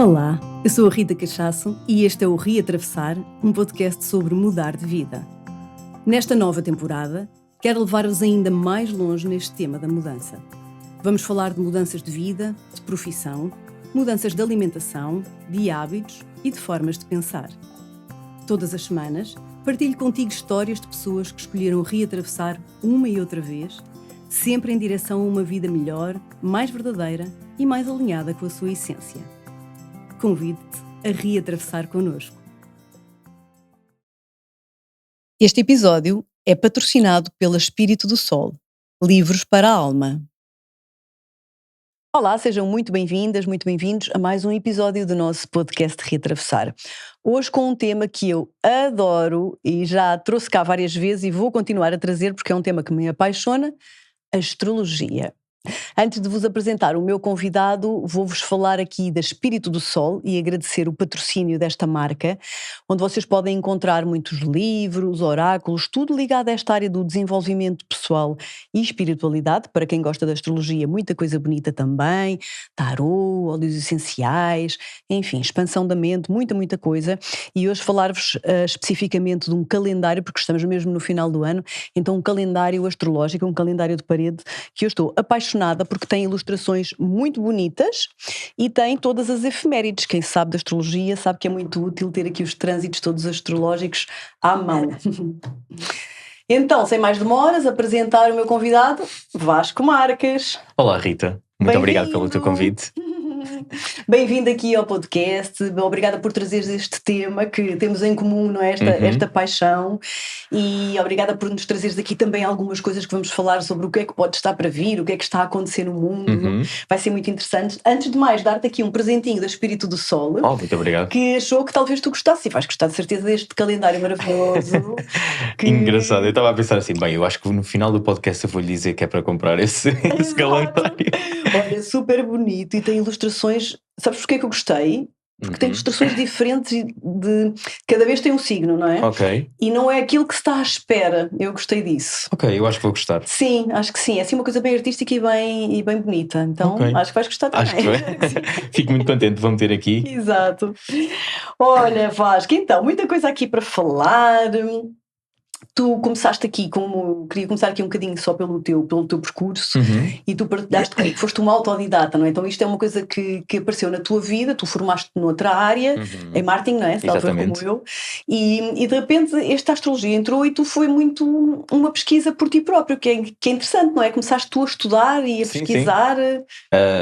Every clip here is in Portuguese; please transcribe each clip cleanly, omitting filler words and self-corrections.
Olá, eu sou a Rita Cachaço e este é o Reatravessar, um podcast sobre mudar de vida. Nesta nova temporada, quero levar-vos ainda mais longe neste tema da mudança. Vamos falar de mudanças de vida, de profissão, mudanças de alimentação, de hábitos e de formas de pensar. Todas as semanas, partilho contigo histórias de pessoas que escolheram reatravessar uma e outra vez, sempre em direção a uma vida melhor, mais verdadeira e mais alinhada com a sua essência. Convido-te a reatravessar connosco. Este episódio é patrocinado pela Espírito do Sol, Livros para a Alma. Olá, sejam muito bem-vindas, muito bem-vindos a mais um episódio do nosso podcast Reatravessar. Hoje com um tema que eu adoro e já trouxe cá várias vezes e vou continuar a trazer porque é um tema que me apaixona, a astrologia. Antes de vos apresentar o meu convidado, vou-vos falar aqui da Espírito do Sol e agradecer o patrocínio desta marca, onde vocês podem encontrar muitos livros, oráculos, tudo ligado a esta área do desenvolvimento pessoal e espiritualidade. Para quem gosta da astrologia, muita coisa bonita também, tarô, óleos essenciais, enfim, expansão da mente, muita coisa. E hoje falar-vos especificamente de um calendário, porque estamos mesmo no final do ano, então um calendário astrológico, um calendário de parede que eu estou apaixonada porque tem ilustrações muito bonitas e tem todas as efemérides. Quem sabe da astrologia sabe que é muito útil ter aqui os trânsitos todos astrológicos à mão. Então, sem mais demoras, apresentar o meu convidado, Vasco Marques. Olá Rita, muito obrigado pelo teu convite. Bem-vindo aqui ao podcast, obrigada por trazeres este tema que temos em comum, não é? Esta paixão, e obrigada por nos trazeres aqui também algumas coisas que vamos falar sobre o que é que pode estar para vir, o que é que está a acontecer no mundo, vai ser muito interessante. Antes de mais, dar-te aqui um presentinho da Espírito do Sol, muito obrigado. Que achou que talvez tu gostasses, e vais gostar de certeza deste calendário maravilhoso. Engraçado, eu estava a pensar assim, bem, eu acho que no final do podcast eu vou-lhe dizer que é para comprar esse calendário. Olha, super bonito e tem ilustrações. Sabes porque é que eu gostei? Porque tem ilustrações diferentes e cada vez tem um signo, não é? Ok. E não é aquilo que se está à espera. Eu gostei disso. Ok, eu acho que vou gostar. Sim, acho que sim. É assim uma coisa bem artística e bem bonita. Então acho que vais gostar também. Acho que vai. Fico muito contente, vou meter aqui. Exato. Olha, Vasco, então, muita coisa aqui para falar. Tu começaste aqui queria começar aqui um bocadinho só pelo teu percurso, e tu partilhaste comigo que foste uma autodidata, não é? Então isto é uma coisa que apareceu na tua vida, tu formaste noutra área, em marketing, não é? Exatamente. Como eu, e de repente esta astrologia entrou e tu foi muito uma pesquisa por ti próprio, que é interessante, não é? Começaste tu a estudar e a pesquisar.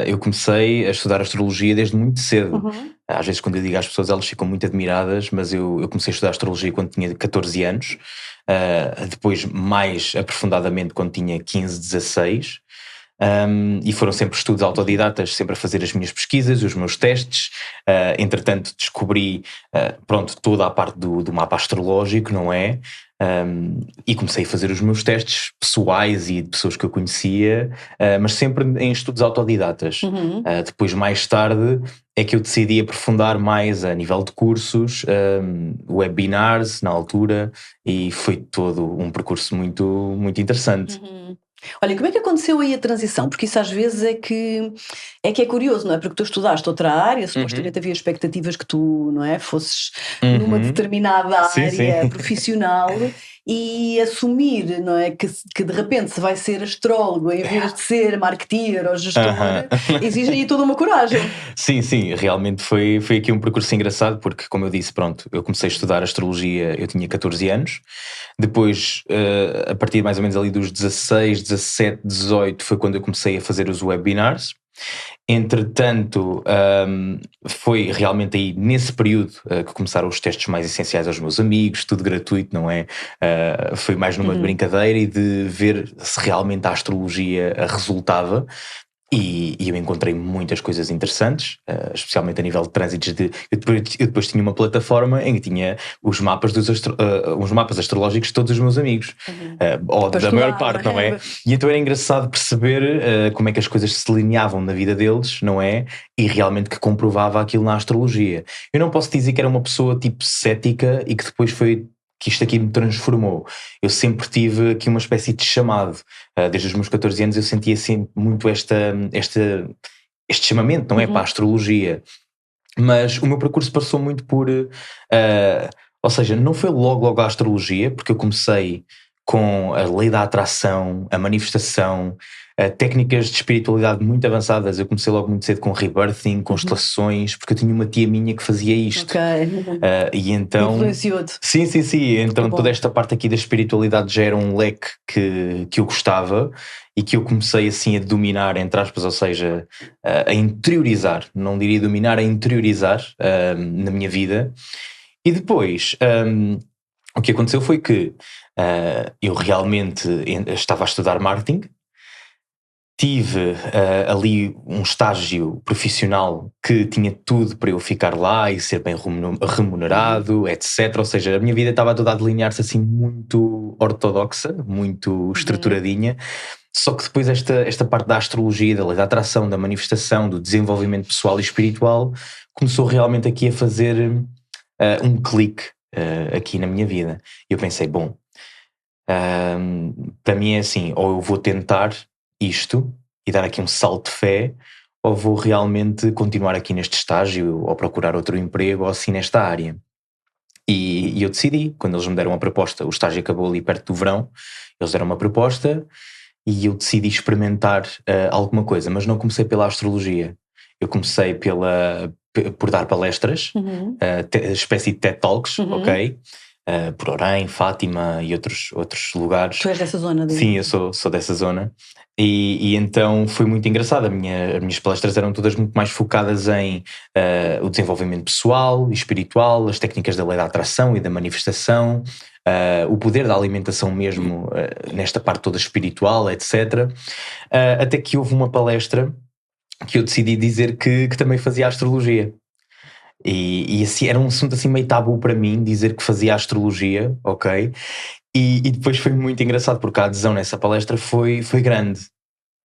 Eu comecei a estudar astrologia desde muito cedo. Às vezes quando eu digo às pessoas elas ficam muito admiradas, mas eu comecei a estudar astrologia quando tinha 14 anos, depois mais aprofundadamente quando tinha 15, 16, e foram sempre estudos autodidatas, sempre a fazer as minhas pesquisas, os meus testes. Entretanto descobri toda a parte do mapa astrológico, não é? E comecei a fazer os meus testes pessoais e de pessoas que eu conhecia, mas sempre em estudos autodidatas. Depois, mais tarde, é que eu decidi aprofundar mais a nível de cursos, webinars na altura, e foi todo um percurso muito interessante. Olha, como é que aconteceu aí a transição? Porque isso às vezes é que é curioso, não é? Porque tu estudaste outra área, supostamente havia expectativas que tu, não é, fosses numa determinada área profissional, e assumir, não é, que de repente se vai ser astrólogo em vez de ser marketeer ou gestor, exige aí toda uma coragem. Sim, realmente foi aqui um percurso engraçado, porque como eu disse, eu comecei a estudar astrologia, eu tinha 14 anos, depois a partir mais ou menos ali dos 16, 17, 18 foi quando eu comecei a fazer os webinars. Entretanto, foi realmente aí nesse período que começaram os testes mais essenciais aos meus amigos, tudo gratuito, não é? Foi mais numa brincadeira e de ver se realmente a astrologia resultava. E eu encontrei muitas coisas interessantes, especialmente a nível de trânsitos. Eu depois tinha uma plataforma em que tinha os mapas os mapas astrológicos de todos os meus amigos, ou da maior parte, não é? E então era engraçado perceber como é que as coisas se delineavam na vida deles, não é? E realmente que comprovava aquilo na astrologia. Eu não posso dizer que era uma pessoa tipo cética e que depois que isto aqui me transformou. Eu sempre tive aqui uma espécie de chamado. Desde os meus 14 anos eu sentia sempre muito este chamamento, não é? Para a astrologia. Mas o meu percurso passou muito por, ou seja, não foi logo a astrologia, porque eu comecei com a lei da atração, a manifestação, técnicas de espiritualidade muito avançadas. Eu comecei logo muito cedo com rebirthing, constelações, porque eu tinha uma tia minha que fazia isto. Ok. E então... Influenciou-te. Sim. Então bom. toda esta parte aqui da espiritualidade já era um leque que eu gostava e que eu comecei assim a dominar, entre aspas, ou seja, a interiorizar, não diria dominar, a interiorizar na minha vida. E depois, o que aconteceu foi que eu realmente estava a estudar marketing, tive ali um estágio profissional que tinha tudo para eu ficar lá e ser bem remunerado, etc. Ou seja, a minha vida estava toda a delinear-se assim muito ortodoxa, muito estruturadinha. Só que depois esta parte da astrologia, da atração, da manifestação, do desenvolvimento pessoal e espiritual começou realmente aqui a fazer um clique aqui na minha vida. E eu pensei, bom, para mim é assim, ou eu vou tentar isto e dar aqui um salto de fé, ou vou realmente continuar aqui neste estágio ou procurar outro emprego ou assim nesta área. E eu decidi, quando eles me deram a proposta, o estágio acabou ali perto do verão, eles deram uma proposta e eu decidi experimentar alguma coisa, mas não comecei pela astrologia. Eu comecei por dar palestras, espécie de TED Talks, ok? Por Orem, Fátima e outros lugares. Tu és dessa zona? Sim, eu sou dessa zona. E então foi muito engraçado. As minhas palestras eram todas muito mais focadas em o desenvolvimento pessoal e espiritual, as técnicas da lei da atração e da manifestação, o poder da alimentação mesmo, nesta parte toda espiritual, etc. Até que houve uma palestra que eu decidi dizer que também fazia astrologia. E assim, era um assunto assim meio tabu para mim, dizer que fazia astrologia, ok? E depois foi muito engraçado, porque a adesão nessa palestra foi grande.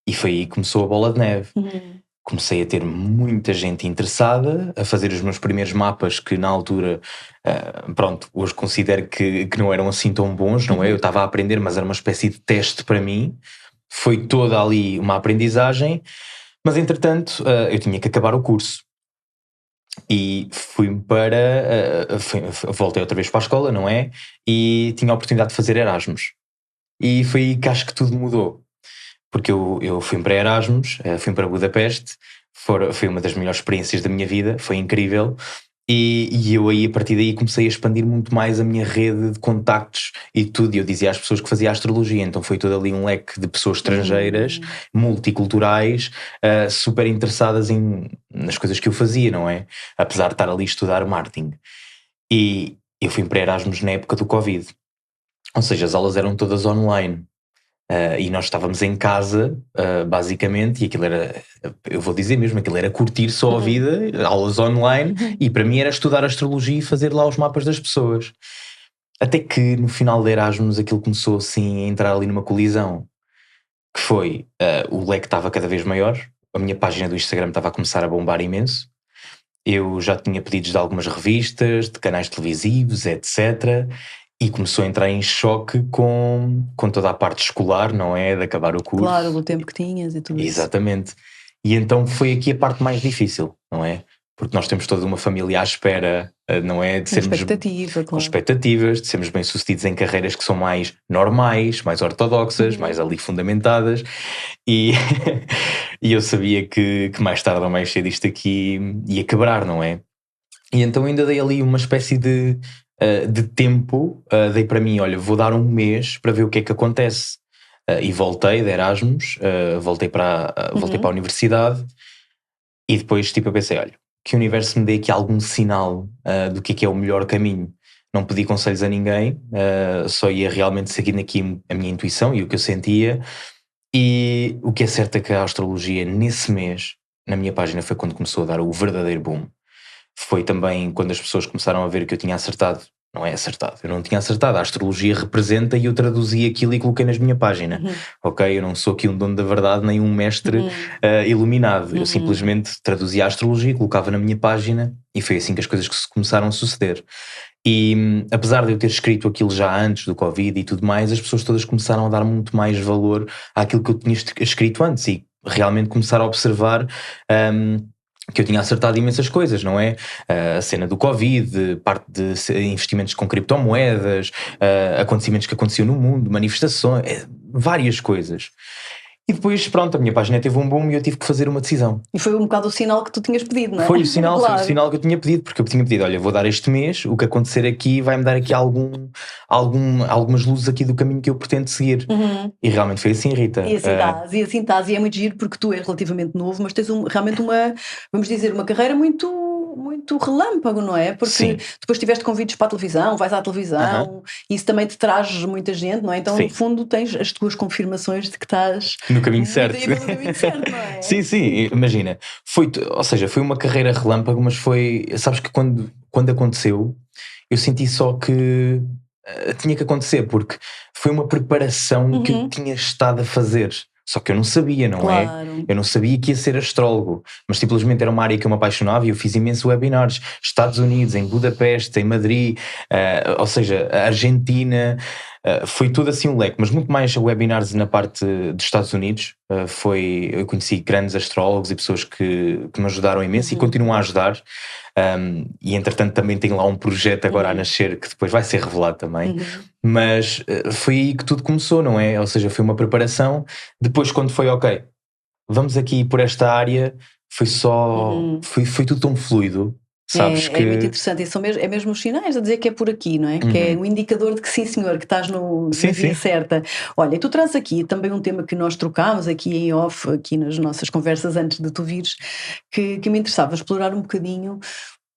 E foi aí que começou a bola de neve. Comecei a ter muita gente interessada, a fazer os meus primeiros mapas que na altura, pronto, hoje considero que não eram assim tão bons, não é? Eu estava a aprender, mas era uma espécie de teste para mim. Foi toda ali uma aprendizagem, mas entretanto eu tinha que acabar o curso. E voltei outra vez para a escola, não é? E tinha a oportunidade de fazer Erasmus. E foi aí que acho que tudo mudou. Porque eu fui para Erasmus, fui para Budapeste, foi uma das melhores experiências da minha vida, foi incrível. E eu aí, a partir daí, comecei a expandir muito mais a minha rede de contactos e tudo. E eu dizia às pessoas que fazia astrologia, então foi todo ali um leque de pessoas estrangeiras, multiculturais, super interessadas nas coisas que eu fazia, não é? Apesar de estar ali a estudar marketing. E eu fui para Erasmus na época do Covid. Ou seja, as aulas eram todas online. E nós estávamos em casa, basicamente, e aquilo era, eu vou dizer mesmo, aquilo era curtir só a vida, aulas online, e para mim era estudar astrologia e fazer lá os mapas das pessoas. Até que no final de Erasmus aquilo começou assim a entrar ali numa colisão, que foi, o leque estava cada vez maior, a minha página do Instagram estava a começar a bombar imenso, eu já tinha pedidos de algumas revistas, de canais televisivos, etc., e começou a entrar em choque com toda a parte escolar, não é? De acabar o curso. Claro, do tempo que tinhas e tudo isso. Exatamente. E então foi aqui a parte mais difícil, não é? Porque nós temos toda uma família à espera, não é? De sermos com expectativas, de sermos bem-sucedidos em carreiras que são mais normais, mais ortodoxas, mais ali fundamentadas. E, e eu sabia que mais tarde ou mais cedo isto aqui ia quebrar, não é? E então ainda dei ali uma espécie de tempo, dei para mim, olha, vou dar um mês para ver o que é que acontece. E voltei de Erasmus, voltei para a universidade e depois tipo eu pensei, olha, que o universo me dê aqui algum sinal do que é o melhor caminho. Não pedi conselhos a ninguém, só ia realmente seguindo aqui a minha intuição e o que eu sentia. E o que é certo é que a astrologia nesse mês, na minha página, foi quando começou a dar o verdadeiro boom. Foi também quando as pessoas começaram a ver que eu tinha acertado. Não é acertado, eu não tinha acertado. A astrologia representa e eu traduzi aquilo e coloquei na minha página. Ok? Eu não sou aqui um dono da verdade, nem um mestre iluminado. Eu simplesmente traduzia a astrologia, colocava na minha página e foi assim que as coisas começaram a suceder. E apesar de eu ter escrito aquilo já antes do Covid e tudo mais, as pessoas todas começaram a dar muito mais valor àquilo que eu tinha escrito antes e realmente começaram a observar que eu tinha acertado imensas coisas, não é? A cena do Covid, parte de investimentos com criptomoedas, acontecimentos que aconteciam no mundo, manifestações, várias coisas. E depois, pronto, a minha página teve um boom e eu tive que fazer uma decisão. E foi um bocado o sinal que tu tinhas pedido, não é? Foi o sinal, Claro. foi o sinal que eu tinha pedido, porque eu tinha pedido, olha, vou dar este mês, o que acontecer aqui vai-me dar aqui algumas luzes aqui do caminho que eu pretendo seguir. E realmente foi assim, Rita. E assim estás, e é muito giro porque tu és relativamente novo, mas tens realmente vamos dizer, uma carreira muito relâmpago, não é? Porque Sim. depois tiveste convites para a televisão, vais à televisão, e isso também te traz muita gente, não é? Então, Sim. no fundo, tens as tuas confirmações de que estás no caminho certo. No caminho certo, não é? Sim, imagina. Foi uma carreira relâmpago, mas sabes que quando aconteceu, eu senti só que tinha que acontecer, porque foi uma preparação que eu tinha estado a fazer. Só que eu não sabia, não é? Eu não sabia que ia ser astrólogo, mas simplesmente era uma área que eu me apaixonava e eu fiz imensos webinars. Estados Unidos, em Budapeste, em Madrid, ou seja, a Argentina, foi tudo assim um leque, mas muito mais webinars na parte dos Estados Unidos. Eu conheci grandes astrólogos e pessoas que me ajudaram imenso e continuam a ajudar. E entretanto também tenho lá um projeto agora a nascer que depois vai ser revelado também, mas foi aí que tudo começou, não é? Ou seja, foi uma preparação. Depois, quando foi ok, vamos aqui por esta área, foi foi tudo tão fluido, sabes? É muito interessante, é mesmo os sinais a dizer que é por aqui, não é? Que é um indicador de que sim senhor, que estás na via certa. Olha, e tu trazes aqui também um tema que nós trocámos aqui em off, aqui nas nossas conversas antes de tu vires, que me interessava explorar um bocadinho,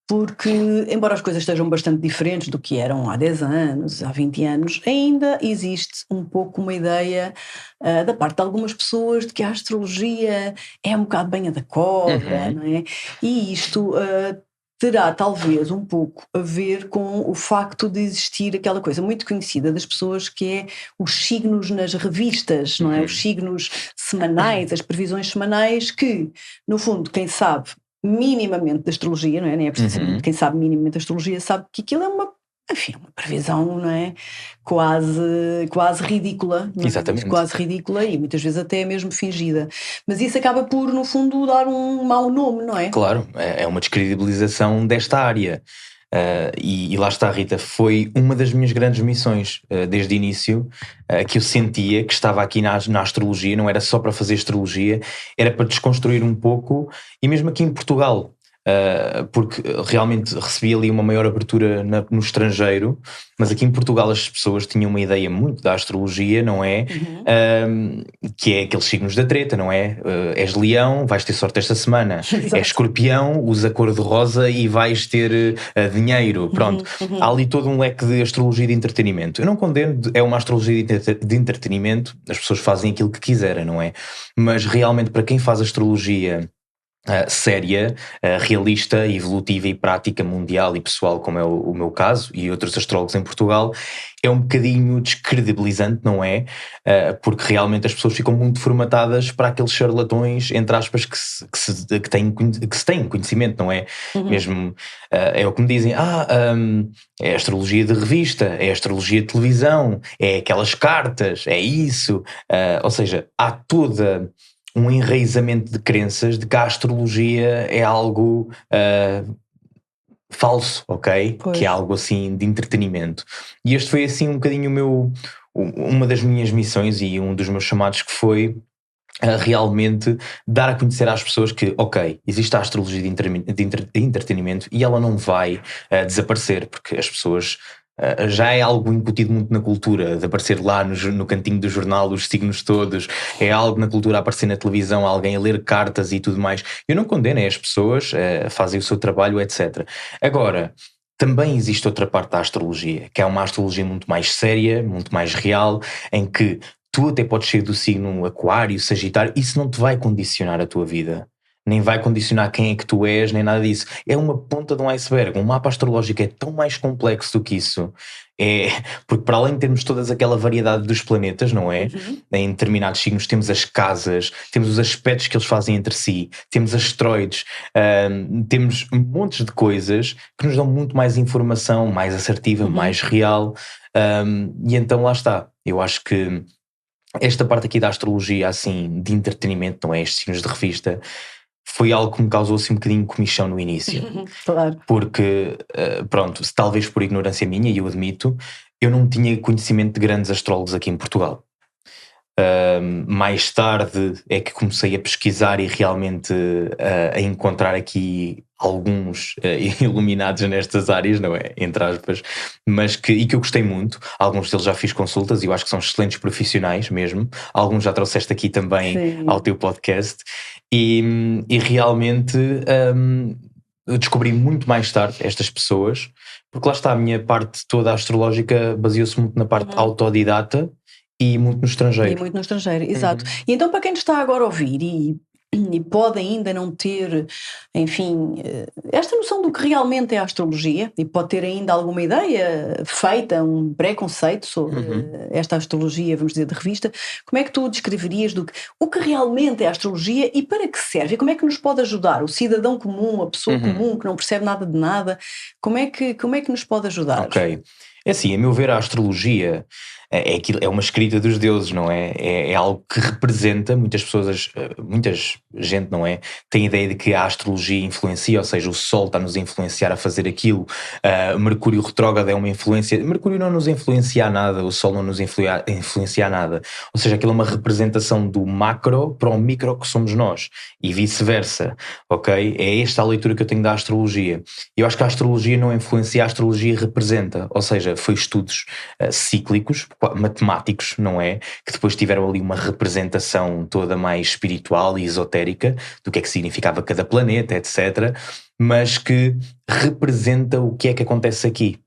porque embora as coisas estejam bastante diferentes do que eram há 10 anos, há 20 anos, ainda existe um pouco uma ideia da parte de algumas pessoas de que a astrologia é um bocado banha da cobra, não é? E isto terá talvez um pouco a ver com o facto de existir aquela coisa muito conhecida das pessoas que é os signos nas revistas, não é? Os signos semanais, as previsões semanais que, no fundo, quem sabe minimamente da astrologia, não é? Nem é preciso saber, quem sabe minimamente da astrologia sabe que aquilo é uma previsão, não é? Quase ridícula, não é? Exatamente. Quase ridícula e muitas vezes até mesmo fingida. Mas isso acaba por, no fundo, dar um mau nome, não é? Claro, é uma descredibilização desta área. E lá está, Rita, foi uma das minhas grandes missões desde o início, que eu sentia que estava aqui na astrologia, não era só para fazer astrologia, era para desconstruir um pouco, e mesmo aqui em Portugal, porque realmente recebi ali uma maior abertura no estrangeiro, mas aqui em Portugal as pessoas tinham uma ideia muito da astrologia, não é? Que é aqueles signos da treta, não é? És leão, vais ter sorte esta semana. És escorpião, usa cor de rosa e vais ter dinheiro. Pronto, há ali todo um leque de astrologia de entretenimento. Eu não condeno, é uma astrologia de entretenimento, as pessoas fazem aquilo que quiserem, não é? Mas realmente para quem faz astrologia séria, realista, evolutiva e prática mundial e pessoal, como é o meu caso e outros astrólogos em Portugal, é um bocadinho descredibilizante, não é? Porque realmente as pessoas ficam muito formatadas para aqueles charlatões, entre aspas, que se têm conhecimento, não é? Mesmo é o que me dizem, é a astrologia de revista, é a astrologia de televisão, é aquelas cartas, é isso, ou seja, há toda um enraizamento de crenças de que a astrologia é algo falso, ok? Pois. Que é algo assim de entretenimento. E este foi assim um bocadinho uma das minhas missões e um dos meus chamados, que foi realmente dar a conhecer às pessoas que, ok, existe a astrologia de entretenimento e ela não vai desaparecer, porque as pessoas... já é algo incutido muito na cultura, de aparecer lá no cantinho do jornal os signos todos, é algo na cultura, aparecer na televisão, alguém a ler cartas e tudo mais. Eu não condeno, as pessoas fazem o seu trabalho, etc. Agora, também existe outra parte da astrologia, que é uma astrologia muito mais séria, muito mais real, em que tu até podes ser do signo Aquário, Sagitário, isso não te vai condicionar a tua vida. Nem vai condicionar quem é que tu és, nem nada disso. É uma ponta de um iceberg. Um mapa astrológico é tão mais complexo do que isso. Porque para além de termos toda aquela variedade dos planetas, não é? Em determinados signos temos as casas, temos os aspectos que eles fazem entre si, temos asteroides, temos montes de coisas que nos dão muito mais informação, mais assertiva, mais real. E então lá está. Eu acho que esta parte aqui da astrologia, assim, de entretenimento, não é? Estes signos de revista, foi algo que me causou assim um bocadinho de comichão no início. Claro. Porque, pronto, talvez por ignorância minha, e eu admito, eu não tinha conhecimento de grandes astrólogos aqui em Portugal. Mais tarde é que comecei a pesquisar e realmente a encontrar aqui alguns iluminados nestas áreas, não é? Entre aspas, mas que eu gostei muito. Alguns deles já fiz consultas e eu acho que são excelentes profissionais mesmo. Alguns já trouxeste aqui também Sim. ao teu podcast e realmente eu descobri muito mais tarde estas pessoas, porque lá está, a minha parte toda astrológica baseou-se muito na parte autodidata e muito no estrangeiro. E muito no estrangeiro, exato. E então, para quem nos está agora a ouvir e pode ainda não ter, enfim, esta noção do que realmente é a astrologia, e pode ter ainda alguma ideia feita, um preconceito sobre esta astrologia, vamos dizer, de revista, como é que tu descreverias o que realmente é a astrologia e para que serve? E como é que nos pode ajudar? O cidadão comum, a pessoa comum que não percebe nada de nada, como é que nos pode ajudar? Ok. É assim, a meu ver, a astrologia é uma escrita dos deuses, não é? É algo que representa, muita gente, não é? Tem a ideia de que a astrologia influencia, ou seja, o Sol está-nos a influenciar a fazer aquilo, Mercúrio retrógrado é uma influência, Mercúrio não nos influencia a nada, o Sol não nos influencia a nada, ou seja, aquilo é uma representação do macro para o micro que somos nós, e vice-versa, ok? É esta a leitura que eu tenho da astrologia. Eu acho que a astrologia não influencia, a astrologia representa, ou seja, foi estudos cíclicos, matemáticos, não é? Que depois tiveram ali uma representação toda mais espiritual e esotérica do que é que significava cada planeta, etc. Mas que representa o que é que acontece aqui.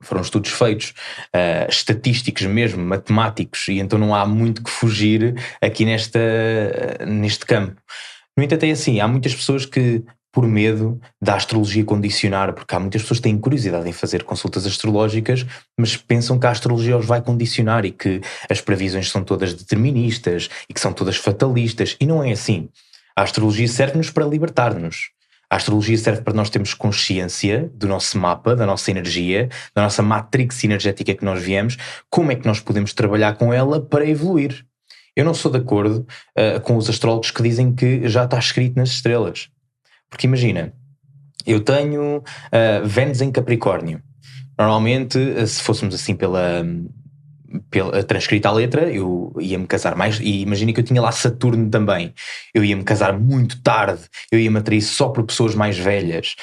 Foram estudos feitos, estatísticos mesmo, matemáticos, e então não há muito que fugir aqui neste campo. No entanto, é assim, há muitas pessoas que, por medo da astrologia condicionar, porque há muitas pessoas que têm curiosidade em fazer consultas astrológicas, mas pensam que a astrologia os vai condicionar e que as previsões são todas deterministas e que são todas fatalistas, e não é assim. A astrologia serve-nos para libertar-nos. A astrologia serve para nós termos consciência do nosso mapa, da nossa energia, da nossa matrix energética que nós viemos, como é que nós podemos trabalhar com ela para evoluir. Eu não sou de acordo com os astrólogos que dizem que já está escrito nas estrelas. Porque imagina, eu tenho Vênus em Capricórnio. Normalmente, se fôssemos assim pela transcrita à letra, eu ia-me casar mais, e imagina que eu tinha lá Saturno também, eu ia-me casar muito tarde, eu ia-me atrair só por pessoas mais velhas,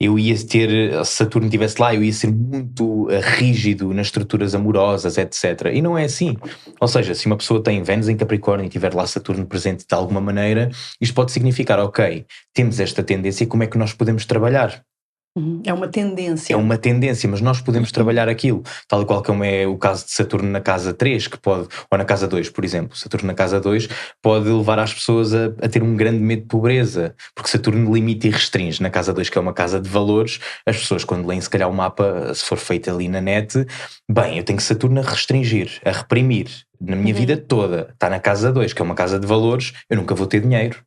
eu ia ter, se Saturno estivesse lá, eu ia ser muito rígido nas estruturas amorosas, etc. E não é assim. Ou seja, se uma pessoa tem Vênus em Capricórnio e tiver lá Saturno presente de alguma maneira, isto pode significar, ok, temos esta tendência, como é que nós podemos trabalhar? É uma tendência. É uma tendência, mas nós podemos trabalhar aquilo, tal e qual como é o caso de Saturno na casa 3, que pode, ou na casa 2, por exemplo. Saturno na casa 2 pode levar as pessoas a ter um grande medo de pobreza, porque Saturno limita e restringe. Na casa 2, que é uma casa de valores, as pessoas quando leem se calhar o mapa, se for feito ali na net, bem, eu tenho Saturno a restringir, a reprimir, na minha vida toda. Está na casa 2, que é uma casa de valores, eu nunca vou ter dinheiro.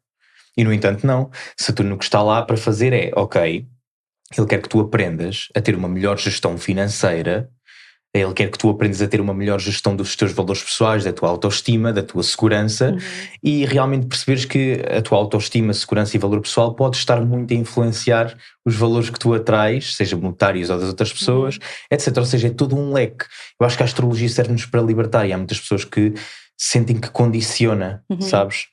E no entanto não, Saturno o que está lá para fazer é, ok, ele quer que tu aprendas a ter uma melhor gestão financeira, ele quer que tu aprendas a ter uma melhor gestão dos teus valores pessoais, da tua autoestima, da tua segurança, e realmente perceberes que a tua autoestima, segurança e valor pessoal pode estar muito a influenciar os valores que tu atrais, seja monetários ou das outras pessoas, etc. Ou seja, é todo um leque. Eu acho que a astrologia serve-nos para libertar, e há muitas pessoas que sentem que condiciona, sabes?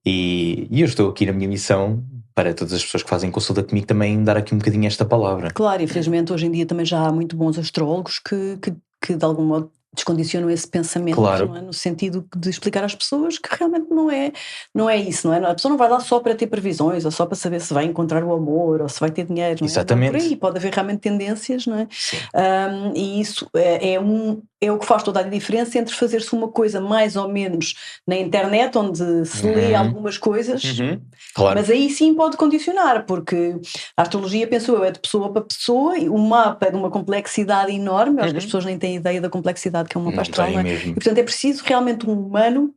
E eu estou aqui na minha missão para todas as pessoas que fazem consulta comigo também dar aqui um bocadinho esta palavra. Claro, e felizmente hoje em dia também já há muito bons astrólogos que de algum modo descondicionam esse pensamento, Claro. não é? No sentido de explicar às pessoas que realmente não é isso, não é? A pessoa não vai lá só para ter previsões, ou só para saber se vai encontrar o amor, ou se vai ter dinheiro, não é? Exatamente. Não é por aí, pode haver realmente tendências, não é? Sim. E isso é o que faz toda a diferença entre fazer-se uma coisa mais ou menos na internet, onde se lê algumas coisas, Claro. mas aí sim pode condicionar, porque a astrologia, penso eu, é de pessoa para pessoa, e o mapa é de uma complexidade enorme, eu acho que as pessoas nem têm ideia da complexidade que é um mapa astral, não é? Mesmo. E portanto é preciso realmente um humano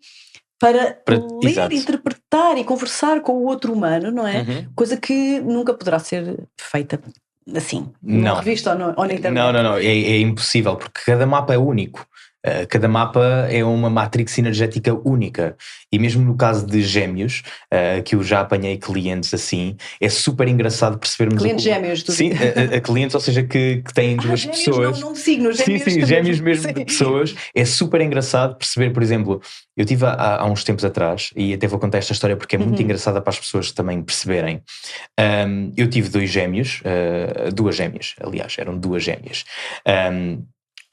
para ler, exato. interpretar e conversar com o outro humano, não é? Coisa que nunca poderá ser feita assim, numa revista ou na internet. Não, é impossível, porque cada mapa é único. Cada mapa é uma matrix energética única. E mesmo no caso de gêmeos, que eu já apanhei clientes assim, é super engraçado percebermos... Clientes gêmeos, tu Sim, a clientes, ou seja, que têm duas gêmeos, pessoas. Não signo, gêmeos. Sim, gêmeos mesmo Sim. de pessoas. É super engraçado perceber, por exemplo, eu tive há uns tempos atrás, e até vou contar esta história porque é muito engraçada para as pessoas também perceberem. Eu tive duas gêmeas, aliás, eram duas gêmeas.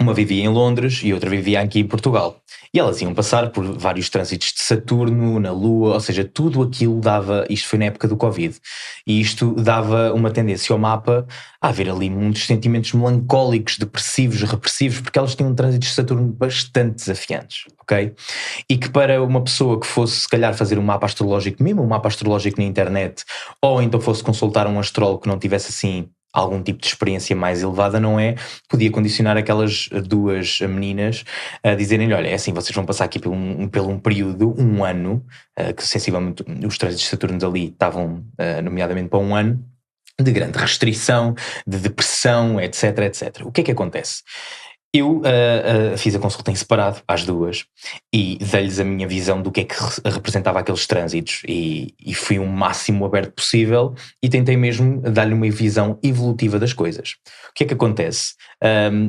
Uma vivia em Londres e outra vivia aqui em Portugal. E elas iam passar por vários trânsitos de Saturno, na Lua, ou seja, tudo aquilo dava, isto foi na época do Covid, e isto dava uma tendência ao mapa a haver ali muitos sentimentos melancólicos, depressivos, repressivos, porque elas tinham trânsitos de Saturno bastante desafiantes, ok? E que para uma pessoa que fosse, se calhar, fazer um mapa astrológico, mesmo um mapa astrológico na internet, ou então fosse consultar um astrólogo que não tivesse assim algum tipo de experiência mais elevada, não é? Podia condicionar aquelas duas meninas a dizerem-lhe, olha, é assim, vocês vão passar aqui por um período, um ano, que sensivelmente os trânsitos de Saturno dali estavam nomeadamente para um ano, de grande restrição, de depressão, etc, etc. O que é que acontece? Eu fiz a consulta em separado às duas e dei-lhes a minha visão do que é que representava aqueles trânsitos e fui o máximo aberto possível e tentei mesmo dar-lhe uma visão evolutiva das coisas. O que é que acontece?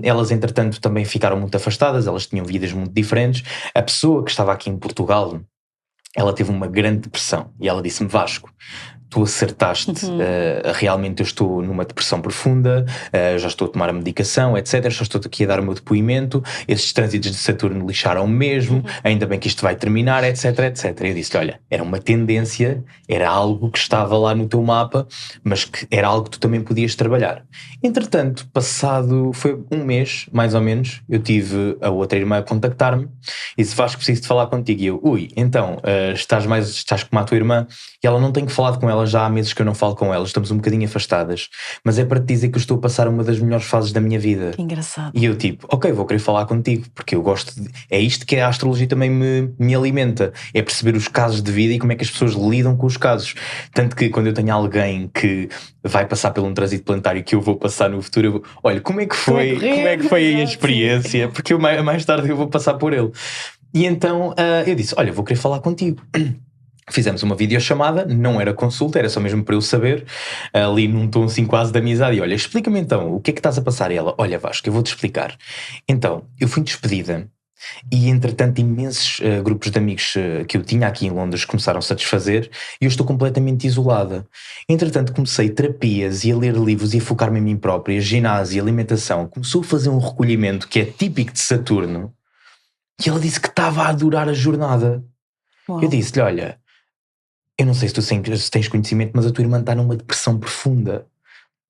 Elas entretanto também ficaram muito afastadas, elas tinham vidas muito diferentes. A pessoa que estava aqui em Portugal, ela teve uma grande depressão e ela disse-me, Vasco, tu acertaste, realmente eu estou numa depressão profunda, já estou a tomar a medicação, etc, já estou aqui a dar o meu depoimento, esses trânsitos de Saturno lixaram mesmo, ainda bem que isto vai terminar, etc, etc. Eu disse-lhe, olha, era uma tendência, era algo que estava lá no teu mapa, mas que era algo que tu também podias trabalhar. Entretanto, passado, foi um mês, mais ou menos, eu tive a outra irmã a contactar-me e disse, Vasco, preciso de falar contigo. E eu, então, estás como a tua irmã, e ela não tem falado com ela já há meses que eu não falo com ela, estamos um bocadinho afastadas, mas é para te dizer que eu estou a passar uma das melhores fases da minha vida. Que engraçado. E eu tipo, ok, vou querer falar contigo, porque eu gosto é isto que a astrologia também me alimenta, é perceber os casos de vida e como é que as pessoas lidam com os casos. Tanto que quando eu tenho alguém que vai passar por um trânsito planetário que eu vou passar no futuro, eu vou, olha, como é que foi a experiência? Porque eu mais tarde eu vou passar por ele. E então eu disse, olha, vou querer falar contigo. Fizemos uma videochamada, não era consulta, era só mesmo para eu saber, ali num tom assim quase de amizade, e olha, explica-me então, o que é que estás a passar? E ela, olha Vasco, eu vou-te explicar. Então, eu fui despedida, e entretanto imensos grupos de amigos que eu tinha aqui em Londres começaram-se a desfazer, e eu estou completamente isolada. Entretanto comecei terapias, e a ler livros, e a focar-me em mim própria, ginásio, alimentação, começou a fazer um recolhimento que é típico de Saturno, e ela disse que estava a adorar a jornada. Uau. Eu disse-lhe, olha, eu não sei se tu tens conhecimento, mas a tua irmã está numa depressão profunda.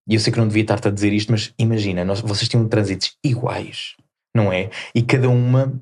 E eu sei que não devia estar-te a dizer isto, mas imagina, vocês tinham trânsitos iguais, não é? E cada uma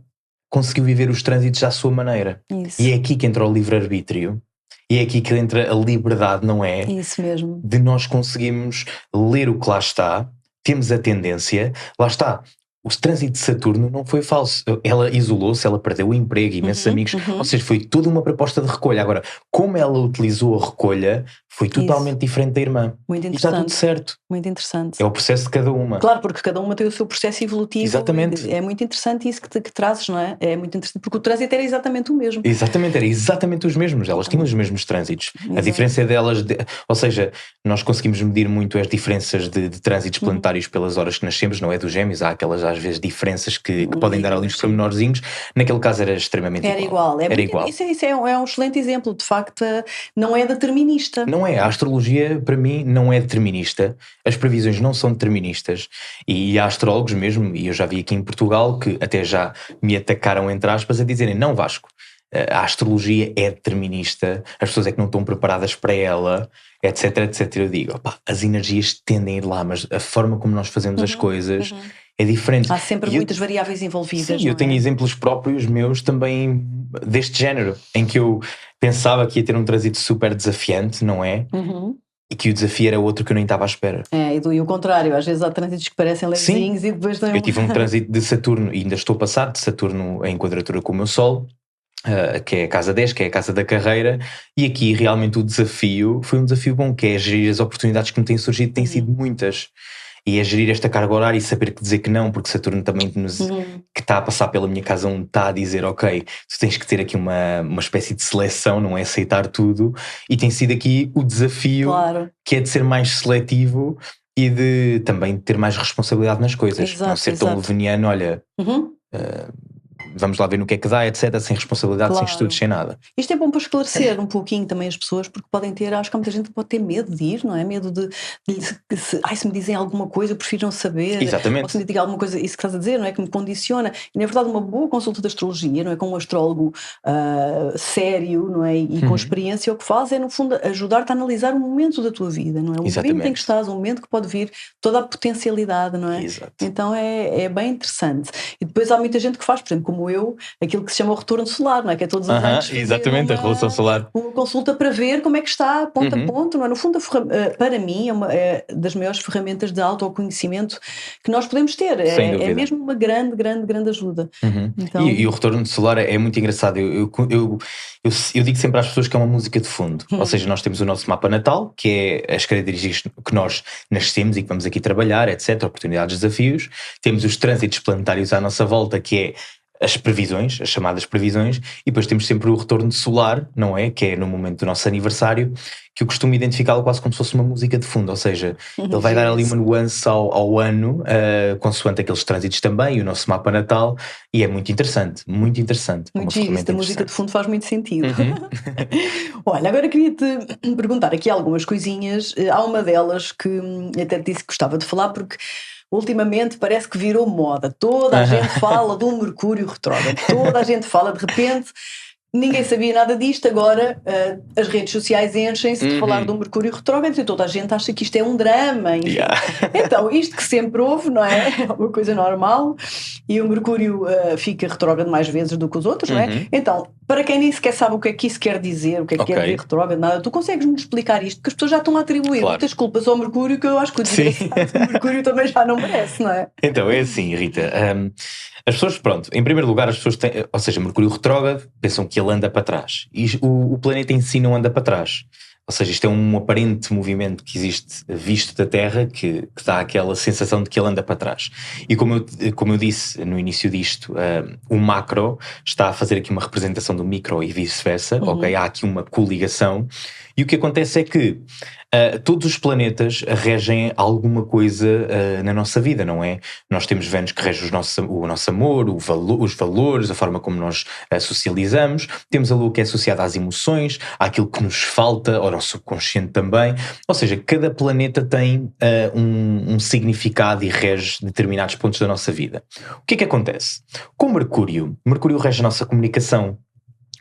conseguiu viver os trânsitos à sua maneira. Isso. E é aqui que entra o livre-arbítrio. E é aqui que entra a liberdade, não é? Isso mesmo. De nós conseguirmos ler o que lá está, temos a tendência, lá está. O trânsito de Saturno não foi falso. Ela isolou-se, ela perdeu o emprego, imensos amigos. Ou seja, foi toda uma proposta de recolha. Agora, como ela utilizou a recolha, foi totalmente diferente da irmã. Muito interessante. E está tudo certo. Muito interessante. É o processo de cada uma. Claro, porque cada uma tem o seu processo evolutivo. Exatamente. É muito interessante isso que trazes, não é? É muito interessante, porque o trânsito era exatamente o mesmo. Exatamente, era exatamente os mesmos. Elas tinham os mesmos trânsitos. Exato. A diferença é delas, ou seja, nós conseguimos medir muito as diferenças de trânsitos planetários pelas horas que nascemos, não é dos gêmeos, há aquelas às vezes diferenças que podem dar ali uns pormenorzinhos. Naquele caso era extremamente igual. Era igual. Isso é um excelente exemplo, de facto, não é determinista. Não é, a astrologia para mim não é determinista, as previsões não são deterministas e há astrólogos mesmo, e eu já vi aqui em Portugal que até já me atacaram entre aspas a dizerem, não Vasco, a astrologia é determinista, as pessoas é que não estão preparadas para ela, etc, etc. Eu digo, opa, as energias tendem a ir lá, mas a forma como nós fazemos as coisas é diferente. Há sempre muitas variáveis envolvidas. Sim, eu tenho exemplos próprios meus também deste género, em que eu pensava que ia ter um trânsito super desafiante, não é? E que o desafio era outro que eu nem estava à espera. E o contrário, às vezes há trânsitos que parecem levezinhos e depois não. Eu tive um trânsito de Saturno, e ainda estou a passar de Saturno em quadratura com o meu Sol, que é a casa 10, que é a casa da carreira, e aqui realmente o desafio foi um desafio bom, que é gerir as oportunidades que me têm surgido, têm sido muitas. E é gerir esta carga horária e saber que dizer que não, porque Saturno também que está a passar pela minha casa onde está a dizer, ok, tu tens que ter aqui uma espécie de seleção, não é aceitar tudo, e tem sido aqui o desafio, que é de ser mais seletivo e de também ter mais responsabilidade nas coisas, não ser tão leveniano, olha... vamos lá ver no que é que dá, etc, sem responsabilidade, sem estudos, sem nada. Isto é bom para esclarecer um pouquinho também as pessoas, porque podem ter, acho que há muita gente que pode ter medo de ir, não é? Medo se me dizem alguma coisa, eu prefiro não saber. Exatamente. Ou se me digam alguma coisa, isso que estás a dizer, não é? Que me condiciona. E na verdade uma boa consulta de astrologia, não é? Com um astrólogo sério, não é? E com experiência, o que faz é no fundo ajudar-te a analisar o momento da tua vida, não é? O momento em que estás, o momento que pode vir, toda a potencialidade, não é? Exato. Então é bem interessante. E depois há muita gente que faz, por exemplo, como eu, aquilo que se chama o retorno solar, não é? Que é todos os anos exatamente, a revolução solar. Uma consulta para ver como é que está, ponto a ponto, não é? No fundo, para mim, é das maiores ferramentas de autoconhecimento que nós podemos ter. É mesmo uma grande, grande, grande ajuda. Então... E o retorno solar é muito engraçado. Eu digo sempre às pessoas que é uma música de fundo. Ou seja, nós temos o nosso mapa natal, que é as características que nós nascemos e que vamos aqui trabalhar, etc., oportunidades, desafios. Temos os trânsitos planetários à nossa volta, que é as previsões, as chamadas previsões, e depois temos sempre o retorno solar, não é? Que é no momento do nosso aniversário, que eu costumo identificá-lo quase como se fosse uma música de fundo, ou seja, ele vai dar ali uma nuance ao ano, consoante aqueles trânsitos também, e o nosso mapa natal, e é muito interessante, muito interessante. Muito giro, esta música de fundo faz muito sentido. Olha, agora queria-te perguntar aqui algumas coisinhas, há uma delas que até te disse que gostava de falar, porque ultimamente parece que virou moda, toda a gente fala do Mercúrio retrógrado, toda a gente fala, de repente ninguém sabia nada disto, agora as redes sociais enchem-se de falar do Mercúrio retrógrado e toda a gente acha que isto é um drama. Então, isto que sempre houve, não é? É uma coisa normal, e o Mercúrio fica retrógrado mais vezes do que os outros, não é? Então, para quem nem sequer sabe o que é que isso quer dizer, o que é que quer dizer retrógrado, nada, tu consegues-me explicar isto? Porque as pessoas já estão a atribuir muitas culpas ao Mercúrio, que eu acho que o desgraçado do Mercúrio também já não merece, não é? Então, é assim, Rita, as pessoas, pronto, em primeiro lugar as pessoas têm, ou seja, Mercúrio retrógrado, pensam que ele anda para trás, e o planeta em si não anda para trás. Ou seja, isto é um aparente movimento que existe visto da Terra que dá aquela sensação de que ele anda para trás. E como eu disse no início disto, o macro está a fazer aqui uma representação do micro e vice-versa, ok? Há aqui uma coligação. E o que acontece é que todos os planetas regem alguma coisa na nossa vida, não é? Nós temos Vênus que rege o nosso amor, os valores, a forma como nós socializamos. Temos a Lua que é associada às emoções, àquilo que nos falta, ao nosso subconsciente também. Ou seja, cada planeta tem um significado e rege determinados pontos da nossa vida. O que é que acontece? Com Mercúrio rege a nossa comunicação,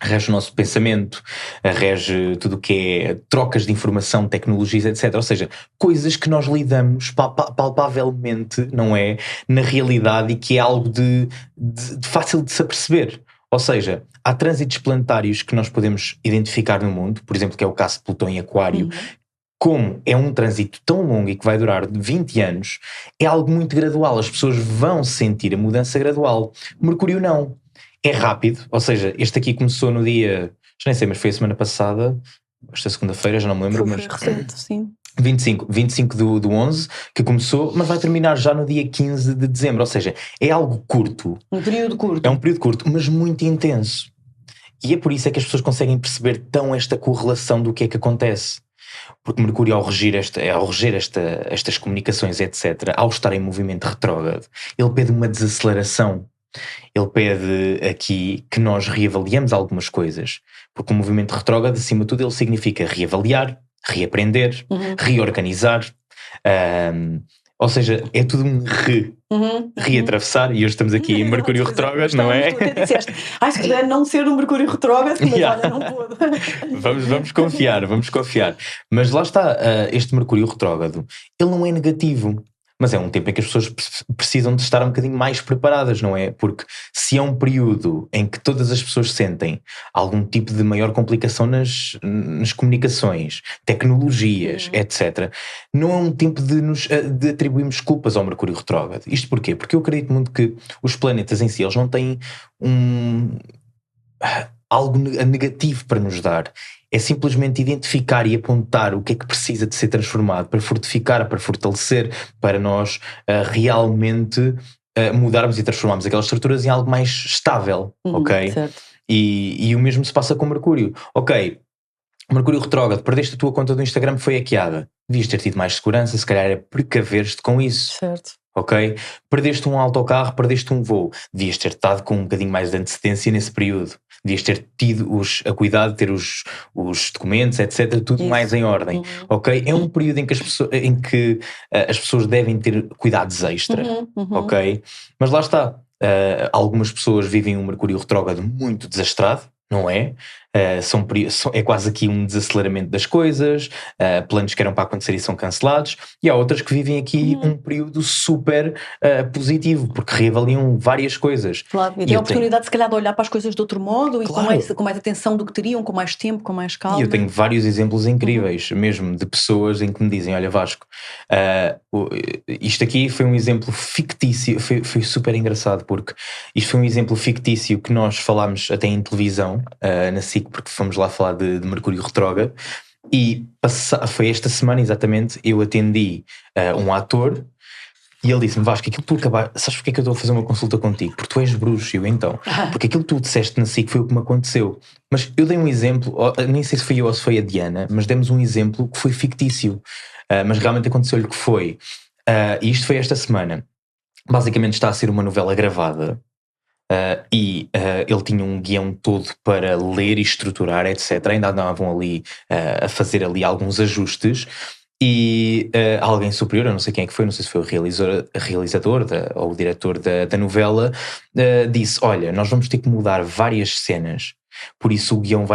rege o nosso pensamento, rege tudo o que é trocas de informação, tecnologias, etc. Ou seja, coisas que nós lidamos palpavelmente, não é? Na realidade, e que é algo de fácil de se aperceber. Ou seja, há trânsitos planetários que nós podemos identificar no mundo, por exemplo, que é o caso de Plutão em Aquário. Como é um trânsito tão longo e que vai durar 20 anos, é algo muito gradual, as pessoas vão sentir a mudança gradual. Mercúrio não. É rápido, ou seja, este aqui começou no dia, já nem sei, mas foi a semana passada, esta segunda-feira, já não me lembro, mas... recente, sim. 25 do 11, que começou, mas vai terminar já no dia 15 de dezembro, ou seja, é algo curto. Um período curto. É um período curto, mas muito intenso. E é por isso é que as pessoas conseguem perceber tão esta correlação do que é que acontece. Porque Mercúrio, ao reger estas comunicações, etc., ao estar em movimento retrógrado, ele pede uma desaceleração. Ele pede aqui que nós reavaliemos algumas coisas, porque o movimento retrógrado, acima de tudo, ele significa reavaliar, reaprender, reorganizar, ou seja, é tudo um reatravessar, e hoje estamos aqui em Mercúrio retrógrado, não é? Tu até disseste, se puder não ser um Mercúrio retrógrado, mas olha, não pôde. Vamos confiar. Mas lá está, este Mercúrio retrógrado, ele não é negativo. Mas é um tempo em que as pessoas precisam de estar um bocadinho mais preparadas, não é? Porque se é um período em que todas as pessoas sentem algum tipo de maior complicação nas comunicações, tecnologias, etc., não é um tempo de atribuirmos culpas ao Mercúrio retrógrado. Isto porquê? Porque eu acredito muito que os planetas em si, eles não têm algo negativo para nos dar. é simplesmente identificar e apontar o que é que precisa de ser transformado para fortificar, para fortalecer, para nós realmente mudarmos e transformarmos aquelas estruturas em algo mais estável, ok? Certo. E o mesmo se passa com Mercúrio. Ok, Mercúrio retrógrado, perdeste a tua conta do Instagram, foi hackeada. Devias ter tido mais segurança, se calhar é precaver-te com isso. Certo. Ok? Perdeste um autocarro, perdeste um voo. Devias ter estado com um bocadinho mais de antecedência nesse período. Devias ter tido a cuidado de ter os documentos, etc. Tudo Isso. mais em ordem. Ok? É um período em que as pessoas devem ter cuidados extra. Ok? Mas lá está. Algumas pessoas vivem um Mercúrio retrógrado muito desastrado, não é? É quase aqui um desaceleramento das coisas, planos que eram para acontecer e são cancelados, e há outras que vivem aqui um período super positivo, porque reavaliam várias coisas. Claro, e têm a oportunidade se calhar de olhar para as coisas de outro modo, claro, e com mais atenção do que teriam, com mais tempo, com mais calma. E eu tenho vários exemplos incríveis, mesmo de pessoas em que me dizem, olha Vasco, isto aqui foi um exemplo fictício, foi super engraçado, porque isto foi um exemplo fictício que nós falámos até em televisão, na SIC, porque fomos lá falar de Mercúrio retrógrado, e foi esta semana exatamente, eu atendi um ator e ele disse-me, Vasco, aquilo que tu acabaste, sabes porque é que eu estou a fazer uma consulta contigo? Porque tu és bruxo, eu então, porque aquilo que tu disseste na SIC foi o que me aconteceu, mas eu dei um exemplo, nem sei se foi eu ou se foi a Diana, mas demos um exemplo que foi fictício, mas realmente aconteceu-lhe que foi, e isto foi esta semana, basicamente está a ser uma novela gravada, ele tinha um guião todo para ler e estruturar, etc. Ainda andavam ali a fazer ali alguns ajustes e alguém superior, eu não sei quem é que foi, não sei se foi o realizador ou o diretor da novela, disse, olha, nós vamos ter que mudar várias cenas, por isso o guião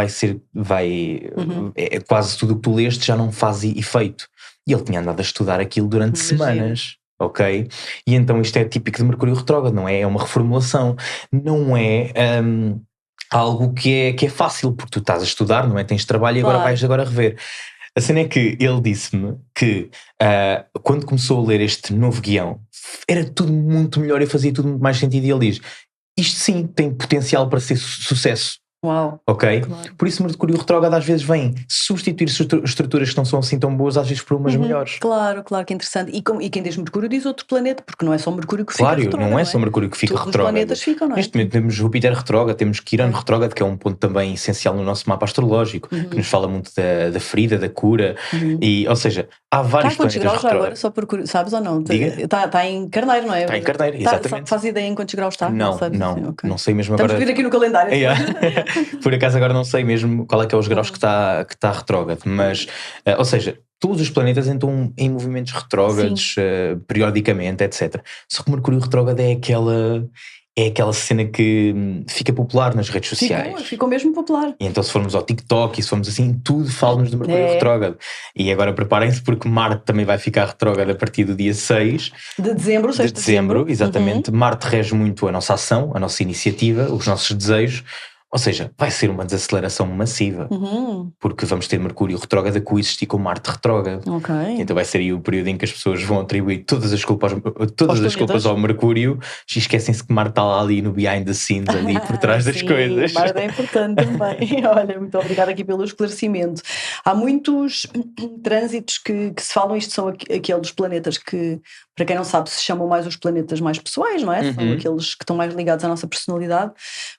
quase tudo o que tu leste já não faz efeito. E ele tinha andado a estudar aquilo durante semanas. Ok? E então isto é típico de Mercúrio retrógrado, não é? É uma reformulação, não é algo que é fácil, porque tu estás a estudar, não é? Tens trabalho e agora vais rever. A cena é que ele disse-me que quando começou a ler este novo guião, era tudo muito melhor e fazia tudo muito mais sentido, e ele diz, isto sim tem potencial para ser sucesso. Uau. Ok? Claro. Por isso Mercúrio retrógrado às vezes vem substituir estruturas que não são assim tão boas, às vezes por umas melhores. Claro, que interessante. E quem diz Mercúrio diz outro planeta, porque não é só Mercúrio que fica retrógrado. Claro, não é só Mercúrio que fica retrógrado. Todos os planetas ficam, não é? Neste momento temos Júpiter retrógrado, temos Quirón retrógrado, que é um ponto também essencial no nosso mapa astrológico, que nos fala muito da ferida, da cura, e, ou seja, há vários planetas retrógrados. Agora, só por sabes ou não? Está em Carneiro, não é? Está em Carneiro, exatamente. Faz ideia em quantos graus está? Não sei mesmo agora. Estamos a ver aqui no calendário. Por acaso agora não sei mesmo qual é que é os graus que está retrógrado, mas, ou seja, todos os planetas entram em movimentos retrógrados periodicamente, etc. Só que Mercúrio retrógrado é aquela cena que fica popular nas redes sociais. Ficou mesmo popular. E então se formos ao TikTok e se formos assim, tudo fala-nos de Mercúrio retrógrado. E agora preparem-se porque Marte também vai ficar retrógrado a partir do dia 6 de dezembro, 6 de dezembro. Exatamente. Marte rege muito a nossa ação, a nossa iniciativa, os nossos desejos. Ou seja, vai ser uma desaceleração massiva, porque vamos ter Mercúrio retrógrado a coexistir com Marte retrógrado. Então vai ser aí o período em que as pessoas vão atribuir todas as culpas ao Mercúrio e esquecem-se que Marte está lá ali no behind the scenes, ali por trás das coisas. Marte é importante também. Olha, muito obrigada aqui pelo esclarecimento. Há muitos trânsitos que se falam, isto são aqueles planetas que, para quem não sabe, se chamam mais os planetas mais pessoais, não é? São aqueles que estão mais ligados à nossa personalidade,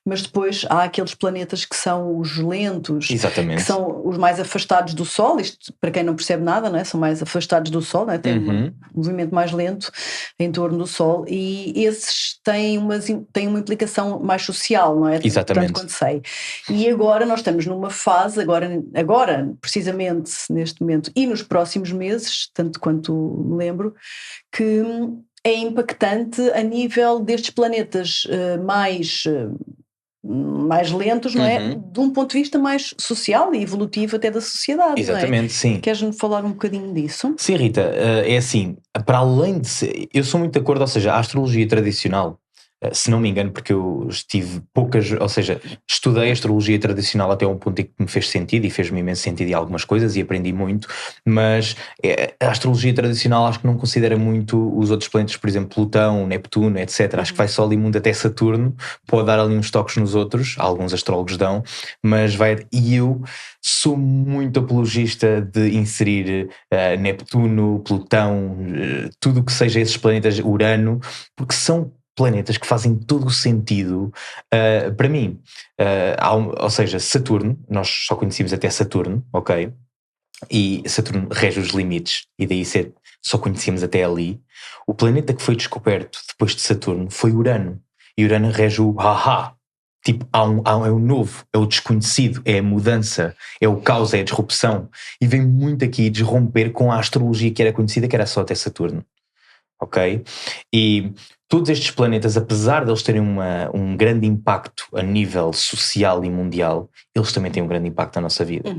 mas depois há aqueles planetas que são os lentos, exatamente, que são os mais afastados do Sol, isto para quem não percebe nada, não é? São mais afastados do Sol, não é? Tem um movimento mais lento em torno do Sol, e esses têm uma implicação mais social, não é? Exatamente. Tanto quanto sei. E agora nós estamos numa fase, agora precisamente neste momento e nos próximos meses, tanto quanto me lembro, que é impactante a nível destes planetas mais lentos, não é? De um ponto de vista mais social e evolutivo até da sociedade. Exatamente, não é? sim. Queres-me falar um bocadinho disso? Sim, Rita, é assim, para além de ser, eu sou muito de acordo, ou seja, a astrologia tradicional se não me engano, porque eu estive poucas, ou seja, estudei astrologia tradicional até um ponto em que me fez sentido e fez-me imenso sentido em algumas coisas e aprendi muito, mas a astrologia tradicional acho que não considera muito os outros planetas, por exemplo, Plutão, Neptuno, etc. Acho que vai só ali muito até Saturno, pode dar ali uns toques nos outros, alguns astrólogos dão, mas e eu sou muito apologista de inserir Neptuno, Plutão, tudo o que seja esses planetas, Urano, porque são planetas que fazem todo o sentido para mim. Ou seja, Saturno, nós só conhecíamos até Saturno, ok? E Saturno rege os limites, e daí só conhecíamos até ali. O planeta que foi descoberto depois de Saturno foi Urano, e Urano rege o haha. Tipo, é o novo, é o desconhecido, é a mudança, é o caos, é a disrupção. E vem muito aqui desromper com a astrologia que era conhecida, que era só até Saturno. Ok? E todos estes planetas, apesar de eles terem um grande impacto a nível social e mundial, eles também têm um grande impacto na nossa vida.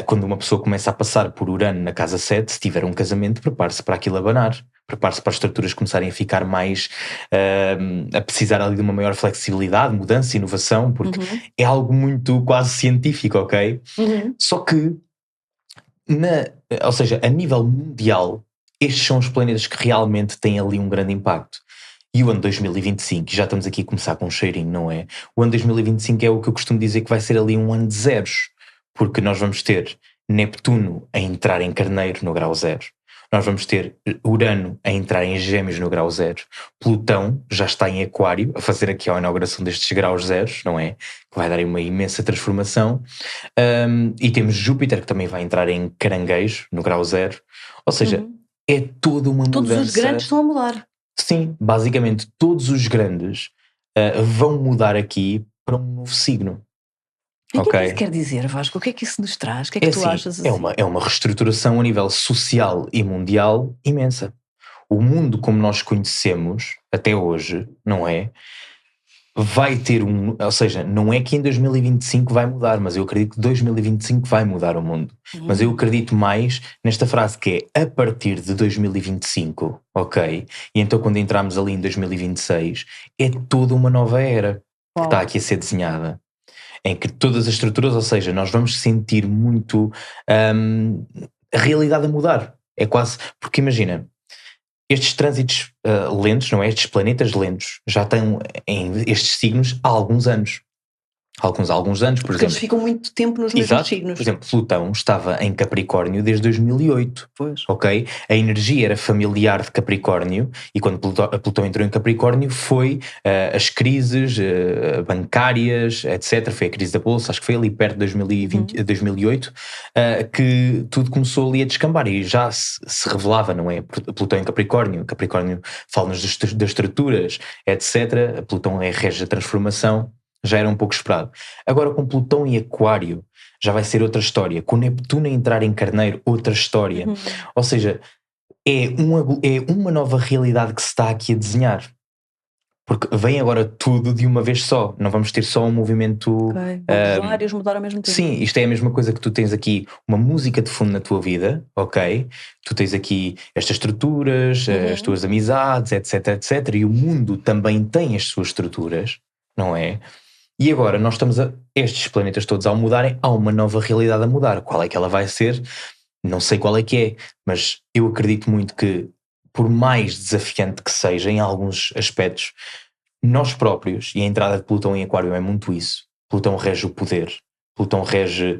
Quando uma pessoa começa a passar por Urano na casa 7, se tiver um casamento, prepare-se para aquilo abanar. Prepare-se para as estruturas começarem a ficar mais, a precisar ali de uma maior flexibilidade, mudança, inovação, porque é algo muito quase científico, ok? Só que, ou seja, a nível mundial, estes são os planetas que realmente têm ali um grande impacto. E o ano 2025, já estamos aqui a começar com um cheirinho, não é? O ano 2025 é o que eu costumo dizer que vai ser ali um ano de zeros, porque nós vamos ter Neptuno a entrar em Carneiro no grau 0. Nós vamos ter Urano a entrar em Gêmeos no grau 0. Plutão já está em Aquário, a fazer aqui a inauguração destes graus zeros, não é? Que vai dar aí uma imensa transformação. E temos Júpiter, que também vai entrar em Caranguejo, no grau 0. Ou seja, é toda uma mudança. Todos os grandes estão a mudar. Sim, basicamente todos os grandes vão mudar aqui para um novo signo. E o que é que isso quer dizer, Vasco? O que é que isso nos traz? O que é que tu achas assim? É uma reestruturação a nível social e mundial imensa. O mundo como nós conhecemos até hoje, não é? Vai ter ou seja, não é que em 2025 vai mudar, mas eu acredito que 2025 vai mudar o mundo. Mas eu acredito mais nesta frase que é a partir de 2025, ok? E então quando entramos ali em 2026, é toda uma nova era que está aqui a ser desenhada. Em que todas as estruturas, ou seja, nós vamos sentir muito a realidade a mudar. É quase, porque imagina, estes trânsitos lentos, não é? Estes planetas lentos já estão em estes signos há alguns anos. Alguns anos, por exemplo. Eles ficam muito tempo nos mesmos signos. Por exemplo, Plutão estava em Capricórnio desde 2008. Pois. Ok? A energia era familiar de Capricórnio, e quando Plutão entrou em Capricórnio foi as crises bancárias, etc. Foi a crise da Bolsa, acho que foi ali perto de 2008, que tudo começou ali a descambar, e já se revelava, não é? Plutão em Capricórnio fala-nos das estruturas, etc. Plutão é rege a transformação. Já era um pouco esperado. Agora com Plutão em Aquário já vai ser outra história. Com Neptuno a entrar em Carneiro, outra história. Ou seja, é uma nova realidade que se está aqui a desenhar. Porque vem agora tudo de uma vez só. Não vamos ter só um movimento... vários mudar ao mesmo tempo. Sim, isto é a mesma coisa que tu tens aqui uma música de fundo na tua vida, ok? Tu tens aqui estas estruturas, as tuas amizades, etc, etc. E o mundo também tem as suas estruturas, não é? E agora nós estamos estes planetas todos ao mudarem, há uma nova realidade a mudar. Qual é que ela vai ser? Não sei qual é que é, mas eu acredito muito que, por mais desafiante que seja em alguns aspectos, nós próprios, e a entrada de Plutão em Aquário é muito isso, Plutão rege o poder, Plutão rege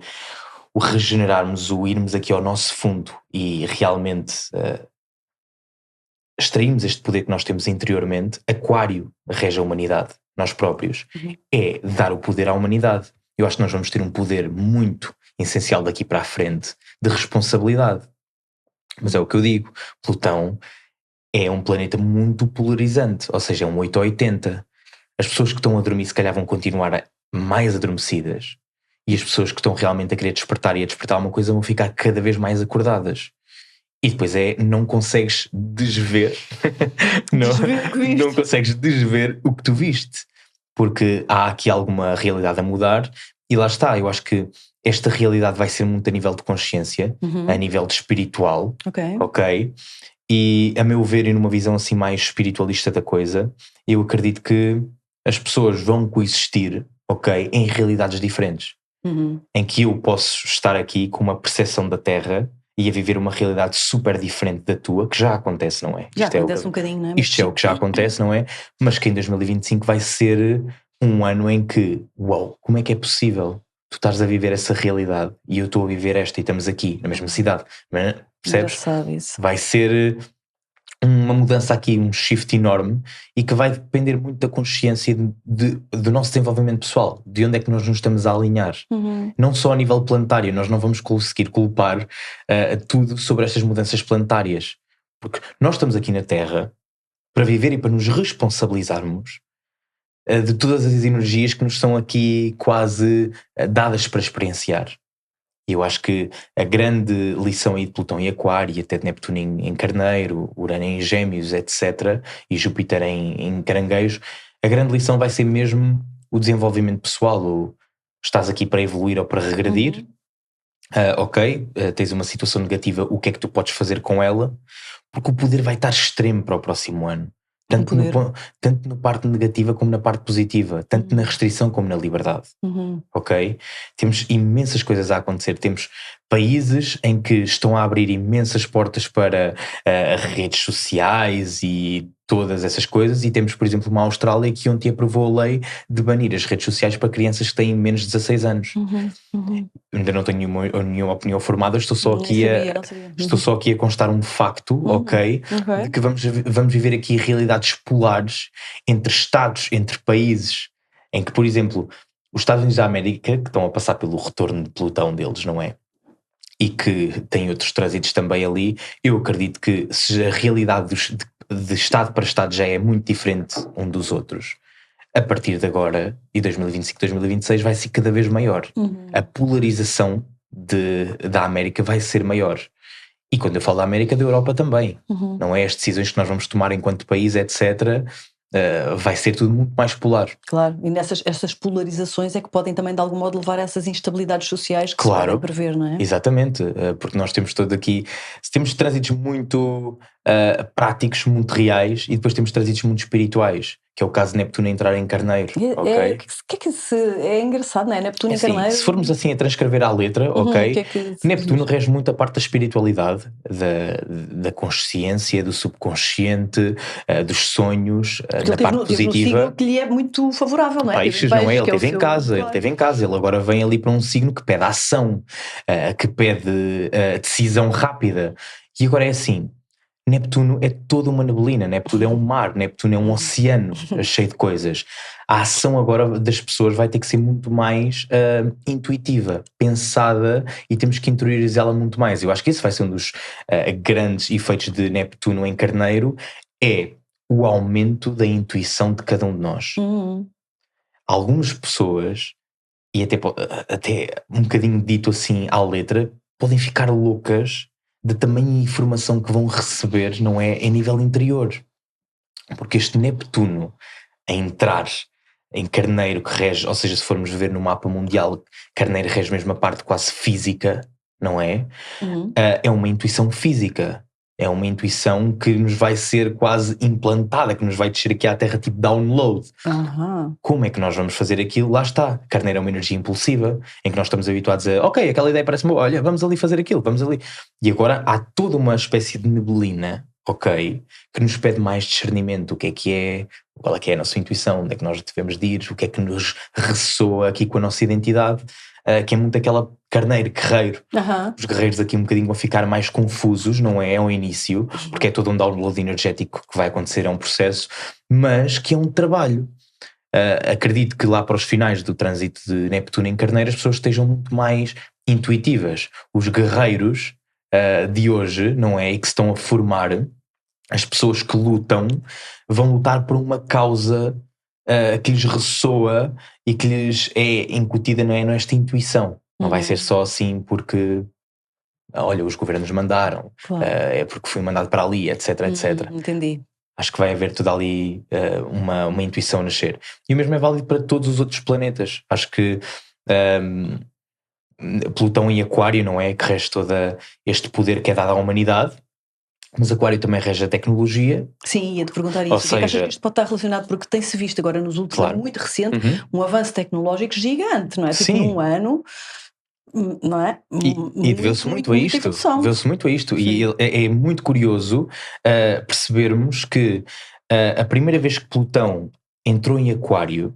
o regenerarmos, o irmos aqui ao nosso fundo e realmente extrairmos este poder que nós temos interiormente. Aquário rege a humanidade. Nós próprios, é dar o poder à humanidade. Eu acho que nós vamos ter um poder muito essencial daqui para a frente, de responsabilidade. Mas é o que eu digo, Plutão é um planeta muito polarizante, ou seja, é um 8 ou 80. As pessoas que estão a dormir se calhar vão continuar mais adormecidas, e as pessoas que estão realmente a querer despertar e a despertar uma coisa vão ficar cada vez mais acordadas. E depois não consegues desver, não consegues desver o que tu viste, porque há aqui alguma realidade a mudar, e lá está. Eu acho que esta realidade vai ser muito a nível de consciência, a nível de espiritual, ok? E a meu ver, e numa visão assim mais espiritualista da coisa, eu acredito que as pessoas vão coexistir, ok, em realidades diferentes. Em que eu posso estar aqui com uma percepção da Terra e a viver uma realidade super diferente da tua, que já acontece, não é? Já acontece um bocadinho, não é? Isto é o que já acontece, não é? Mas que em 2025 vai ser um ano em que, uau, como é que é possível? Tu estás a viver essa realidade e eu estou a viver esta e estamos aqui, na mesma cidade, percebes? Engraçado isso. Vai ser uma mudança aqui, um shift enorme e que vai depender muito da consciência do nosso desenvolvimento pessoal, de onde é que nós nos estamos a alinhar. Não só a nível planetário, nós não vamos conseguir culpar tudo sobre estas mudanças planetárias, porque nós estamos aqui na Terra para viver e para nos responsabilizarmos de todas as energias que nos são aqui quase dadas para experienciar. E eu acho que a grande lição aí de Plutão em Aquário, e até de Neptuno em Carneiro, Urano em Gêmeos, etc., e Júpiter em Caranguejo, a grande lição vai ser mesmo o desenvolvimento pessoal. Ou estás aqui para evoluir ou para regredir, ok, tens uma situação negativa, o que é que tu podes fazer com ela? Porque o poder vai estar extremo para o próximo ano. Tanto na parte negativa como na parte positiva, tanto na restrição como na liberdade, ok? Temos imensas coisas a acontecer, temos países em que estão a abrir imensas portas para redes sociais e todas essas coisas, e temos, por exemplo, uma Austrália que ontem aprovou a lei de banir as redes sociais para crianças que têm menos de 16 anos. Ainda não tenho nenhuma opinião formada, estou só aqui a constar um facto, ok? De que vamos viver aqui realidades polares entre estados, entre países, em que, por exemplo, os Estados Unidos da América, que estão a passar pelo retorno de Plutão deles, não é? E que têm outros trânsitos também ali, eu acredito que se a realidade de estado para estado já é muito diferente um dos outros, a partir de agora, e 2025, 2026, vai ser cada vez maior. A polarização da América vai ser maior. E quando eu falo da América, da Europa também. Não é? As decisões que nós vamos tomar enquanto país, etc., vai ser tudo muito mais polar. Claro, e essas polarizações é que podem também de algum modo levar a essas instabilidades sociais que se podem prever, não é? Exatamente, porque nós temos todo aqui, temos trânsitos muito práticos, muito reais, e depois temos trânsitos muito espirituais, que é o caso de Neptuno entrar em Carneiro. É engraçado, não é? Neptuno em Carneiro. Se formos assim a transcrever à letra, ok? Neptuno rege muito a parte da espiritualidade, da consciência, do subconsciente, dos sonhos, da parte positiva. Signo que lhe é muito favorável, não é? Peixes, não é? Ele esteve em casa, ele agora vem ali para um signo que pede ação, que pede decisão rápida. E agora é assim, Neptuno é toda uma neblina, Neptuno é um mar, Neptuno é um oceano cheio de coisas. A ação agora das pessoas vai ter que ser muito mais intuitiva, pensada, e temos que interiorizá-la muito mais. Eu acho que esse vai ser um dos grandes efeitos de Neptuno em Carneiro, é o aumento da intuição de cada um de nós. Algumas pessoas, e até um bocadinho dito assim à letra, podem ficar loucas de tamanha informação que vão receber, não é? Em nível interior. Porque este Neptuno a entrar em Carneiro, que rege, ou seja, se formos ver no mapa mundial, Carneiro rege mesmo a parte quase física, não é? É uma intuição física. É uma intuição que nos vai ser quase implantada, que nos vai descer aqui à Terra tipo download. Como é que nós vamos fazer aquilo? Lá está. Carneiro é uma energia impulsiva, em que nós estamos habituados a, ok, aquela ideia parece-me, olha, vamos ali fazer aquilo, vamos ali. E agora há toda uma espécie de neblina, ok, que nos pede mais discernimento. O que é, qual é que é a nossa intuição, onde é que nós devemos de ir, o que é que nos ressoa aqui com a nossa identidade, que é muito aquela carneiro, guerreiro. Os guerreiros aqui um bocadinho vão ficar mais confusos, não é? É um início, porque é todo um download energético que vai acontecer, é um processo, mas que é um trabalho. Acredito que lá para os finais do trânsito de Neptuno em Carneiro as pessoas estejam muito mais intuitivas. Os guerreiros de hoje, não é? E que se estão a formar, as pessoas que lutam, vão lutar por uma causa que lhes ressoa e que lhes é incutida, não é, nesta intuição. Não vai ser só assim porque, olha, os governos mandaram, é porque fui mandado para ali, etc, etc. Entendi. Acho que vai haver toda ali uma intuição a nascer. E o mesmo é válido para todos os outros planetas. Acho que Plutão em Aquário, não é? Que rege todo este poder que é dado à humanidade. mas Aquário também rege a tecnologia. Sim, ia-te perguntar isso. Ou O que é que achas seja, que isto pode estar relacionado? Porque tem-se visto agora nos últimos, claro. muito recente, Uhum. um avanço tecnológico gigante, não é? Tipo Sim. num ano, não é? E deveu-se muito a isto. Deveu-se muito a isto. E é muito curioso percebermos que a primeira vez que Plutão entrou em Aquário,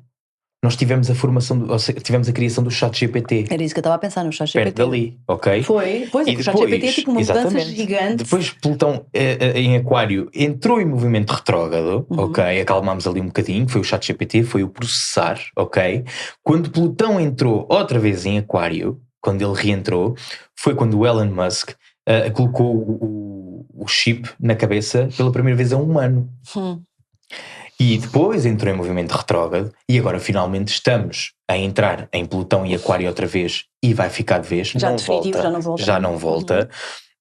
nós tivemos a formação, ou seja, tivemos a criação do ChatGPT. Era isso que eu estava a pensar no ChatGPT. Perto dali, ok? Foi, pois é, que o ChatGPT é tipo uma mudança gigante. Depois Plutão em Aquário entrou em movimento retrógrado, ok? Acalmámos ali um bocadinho, foi o ChatGPT, foi o processar, ok? Quando Plutão entrou outra vez em Aquário, quando ele reentrou, foi quando o Elon Musk colocou o chip na cabeça pela primeira vez a um humano. E depois entrou em movimento retrógrado e agora finalmente estamos a entrar em Plutão e Aquário outra vez e vai ficar de vez. Já definitivo, já não volta.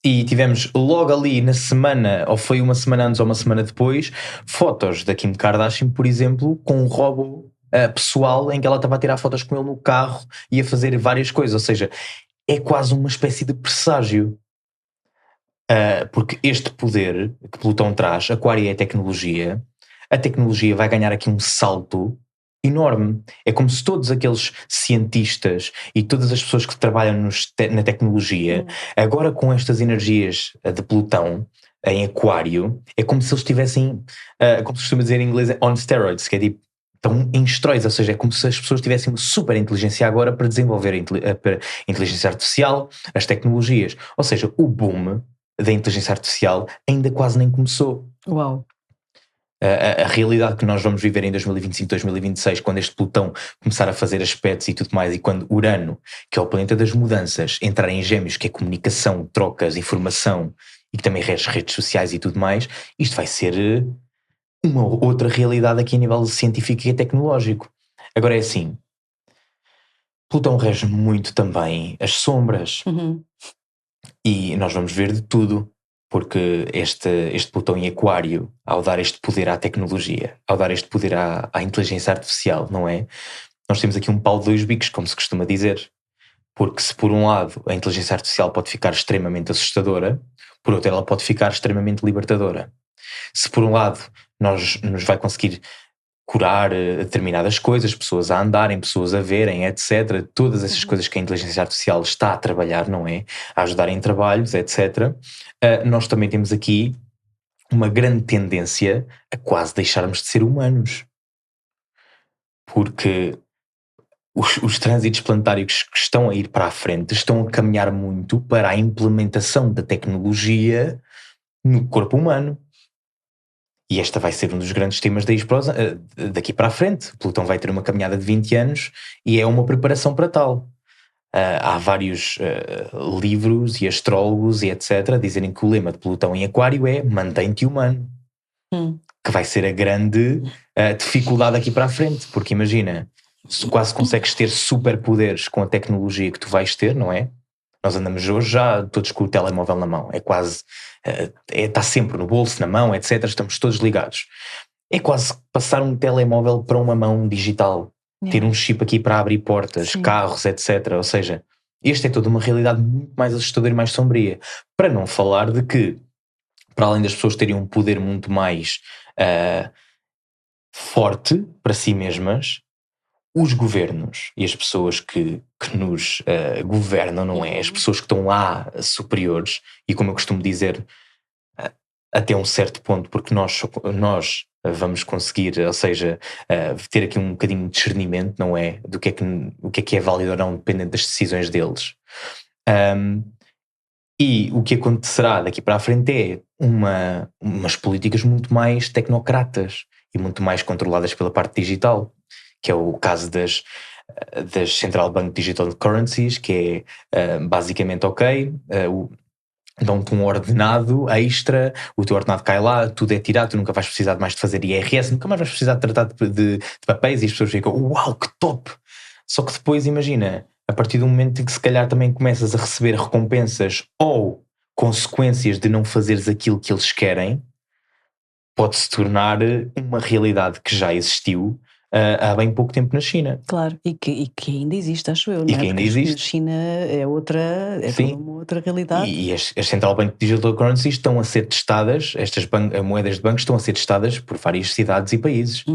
E tivemos logo ali na semana, ou foi uma semana antes ou uma semana depois, fotos da Kim Kardashian, por exemplo, com um robô pessoal em que ela estava a tirar fotos com ele no carro e a fazer várias coisas. Ou seja, é quase uma espécie de presságio. Porque este poder que Plutão traz, Aquário é a tecnologia vai ganhar aqui um salto enorme. É como se todos aqueles cientistas e todas as pessoas que trabalham na tecnologia, agora com estas energias de Plutão em Aquário, é como se eles estivessem, como se costuma dizer em inglês, on steroids, que é tipo, estão em esteroides, ou seja, é como se as pessoas tivessem uma super inteligência agora para desenvolver a inteligência artificial, as tecnologias. Ou seja, o boom da inteligência artificial ainda quase nem começou. Uau! A realidade que nós vamos viver em 2025, 2026, quando este Plutão começar a fazer aspectos e tudo mais, e quando Urano, que é o planeta das mudanças, entrar em Gêmeos, que é comunicação, trocas, informação, e que também rege redes sociais e tudo mais, isto vai ser uma outra realidade aqui a nível científico e tecnológico. Agora é assim, Plutão rege muito também as sombras, e nós vamos ver de tudo. Porque este Plutão em Aquário, ao dar este poder à tecnologia, ao dar este poder à inteligência artificial, não é? Nós temos aqui um pau de dois bicos, como se costuma dizer. Porque se por um lado a inteligência artificial pode ficar extremamente assustadora, por outro ela pode ficar extremamente libertadora. Se por um lado nos vai conseguir curar determinadas coisas, pessoas a andarem, pessoas a verem, etc. Todas essas coisas que a inteligência artificial está a trabalhar, não é? A ajudar em trabalhos, etc. Nós também temos aqui uma grande tendência a quase deixarmos de ser humanos. Porque os trânsitos planetários que estão a ir para a frente estão a caminhar muito para a implementação da tecnologia no corpo humano. E esta vai ser um dos grandes temas daqui para a frente. Plutão vai ter uma caminhada de 20 anos e é uma preparação para tal. Há vários livros e astrólogos e etc. dizerem que o lema de Plutão em Aquário é mantém-te humano. Que vai ser a grande dificuldade aqui para a frente. Porque imagina, se quase consegues ter superpoderes com a tecnologia que tu vais ter, não é? Nós andamos hoje já todos com o telemóvel na mão. É quase... está sempre no bolso, na mão, etc. Estamos todos ligados. É quase passar um telemóvel para uma mão digital. Ter um chip aqui para abrir portas, carros, etc. Ou seja, esta é toda uma realidade muito mais assustadora e mais sombria. Para não falar de que, para além das pessoas terem um poder muito mais forte para si mesmas, os governos e as pessoas que nos governam, não é? As pessoas que estão lá superiores, e como eu costumo dizer, até um certo ponto, porque nós vamos conseguir, ou seja, ter aqui um bocadinho de discernimento, não é? Do que é válido ou não, dependendo das decisões deles. E o que acontecerá daqui para a frente é umas políticas muito mais tecnocratas e muito mais controladas pela parte digital, que é o caso das Central Bank Digital Currencies, que é basicamente dão-te um ordenado extra, o teu ordenado cai lá, tudo é tirado, tu nunca vais precisar mais de fazer IRS, nunca mais vais precisar de tratar de papéis, e as pessoas ficam, uau, que top! Só que depois, imagina, a partir do momento em que se calhar também começas a receber recompensas ou consequências de não fazeres aquilo que eles querem, pode-se tornar uma realidade que já existiu há bem pouco tempo na China. Claro, e que ainda existe, acho eu, não E é? que ainda Porque na existe. China é toda Sim. uma outra realidade. E as Central Bank Digital Currencies estão a ser testadas, estas moedas de banco estão a ser testadas por várias cidades e países.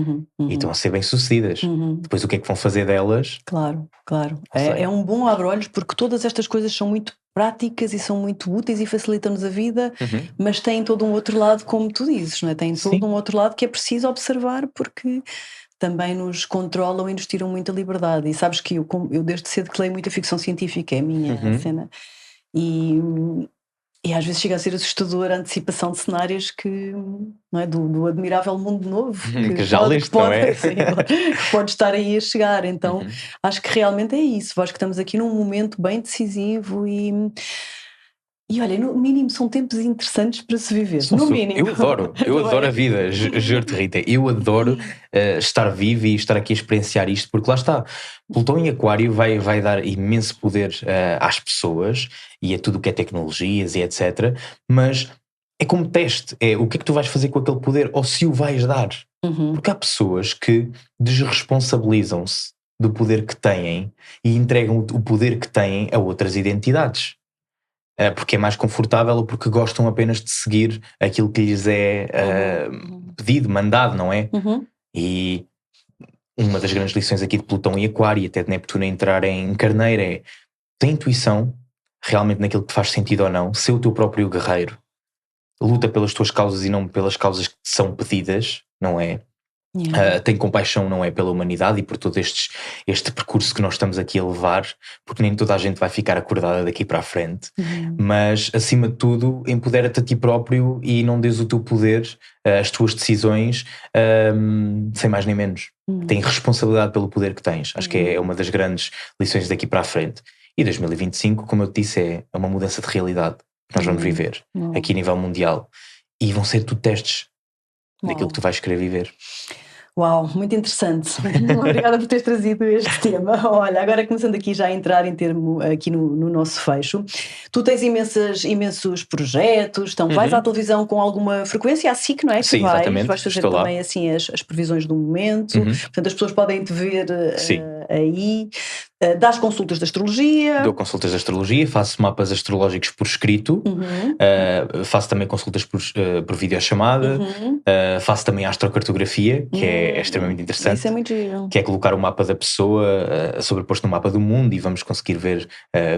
E estão a ser bem sucedidas. Depois o que é que vão fazer delas? Claro. Não sei. É um bom abre-olhos, porque todas estas coisas são muito práticas e são muito úteis e facilitam-nos a vida, mas têm todo um outro lado, como tu dizes, não é? Têm todo Sim. um outro lado que é preciso observar, porque também nos controlam e nos tiram muita liberdade. E sabes que eu desde cedo que leio muita ficção científica, é a minha cena. E às vezes chega a ser assustador a antecipação de cenários que, não é? Do admirável mundo novo Que já leste, não é? sim, que pode estar aí a chegar. Então acho que realmente é isso. Acho que estamos aqui num momento bem decisivo e olha, no mínimo são tempos interessantes para se viver. No mínimo. Eu adoro a vida, juro-te, Rita. Eu adoro estar vivo e estar aqui a experienciar isto, porque lá está, Plutão em Aquário vai dar imenso poder às pessoas e a tudo o que é tecnologias e etc. Mas é como teste, é o que é que tu vais fazer com aquele poder ou se o vais dar. Porque há pessoas que desresponsabilizam-se do poder que têm e entregam o poder que têm a outras identidades. Porque é mais confortável ou porque gostam apenas de seguir aquilo que lhes é pedido, mandado, não é? E uma das grandes lições aqui de Plutão e Aquário e até de Neptuno a entrar em Carneiro é ter intuição realmente naquilo que te faz sentido ou não, ser o teu próprio guerreiro, luta pelas tuas causas e não pelas causas que te são pedidas, não é? Tem compaixão, não é, pela humanidade e por todo este percurso que nós estamos aqui a levar, porque nem toda a gente vai ficar acordada daqui para a frente, mas acima de tudo empodera-te a ti próprio e não dês o teu poder, as tuas decisões, sem mais nem menos. Tem responsabilidade pelo poder que tens. Acho que é uma das grandes lições daqui para a frente. E 2025, como eu te disse, é uma mudança de realidade que nós vamos viver aqui a nível mundial e vão ser tudo testes daquilo que tu vais querer viver. Uau, muito interessante. Obrigada por teres trazido este tema. Olha, agora começando aqui já a entrar em termo aqui no nosso fecho, tu tens imensos projetos, então vais à televisão com alguma frequência, à SIC, não é? Sim, exatamente. Vais fazer Estou também lá. assim as previsões do momento, portanto as pessoas podem te ver aí. Dás consultas de astrologia. Dou consultas de astrologia, faço mapas astrológicos por escrito, faço também consultas por videochamada, faço também astrocartografia, que é extremamente interessante. Isso é muito giro. Que é colocar o mapa da pessoa sobreposto no mapa do mundo e vamos conseguir ver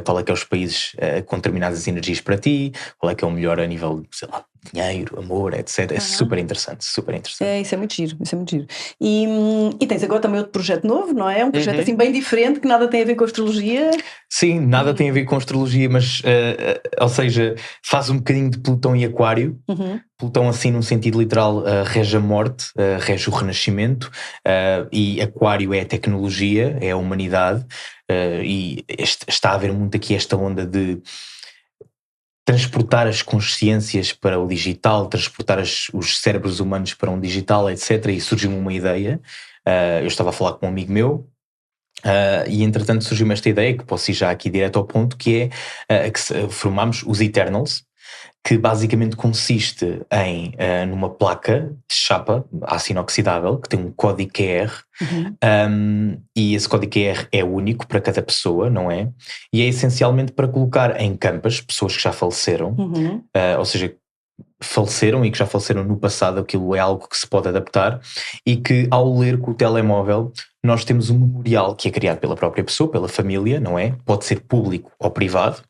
qual é que é os países com determinadas energias para ti, qual é que é o melhor a nível, sei lá, dinheiro, amor, etc. É super interessante, super interessante. Isso é muito giro, isso é muito giro. E tens agora também outro projeto novo, não é? Um projeto assim bem diferente, que nada tem a ver com astrologia. Sim, nada tem a ver com astrologia, mas, ou seja, faz um bocadinho de Plutão e Aquário. Plutão assim num sentido literal rege a morte, rege o renascimento, e Aquário é a tecnologia, é a humanidade, e está a haver muito aqui esta onda de transportar as consciências para o digital, transportar os cérebros humanos para um digital, etc. E surgiu-me uma ideia, eu estava a falar com um amigo meu, e entretanto surgiu-me esta ideia, que posso ir já aqui direto ao ponto, que é que formámos os Eternals, que basicamente consiste em numa placa de chapa, aço inoxidável, que tem um código QR, e esse código QR é único para cada pessoa, não é? E é essencialmente para colocar em campas pessoas que já faleceram, ou seja, faleceram e que já faleceram no passado, aquilo é algo que se pode adaptar e que ao ler com o telemóvel nós temos um memorial que é criado pela própria pessoa, pela família, não é? Pode ser público ou privado,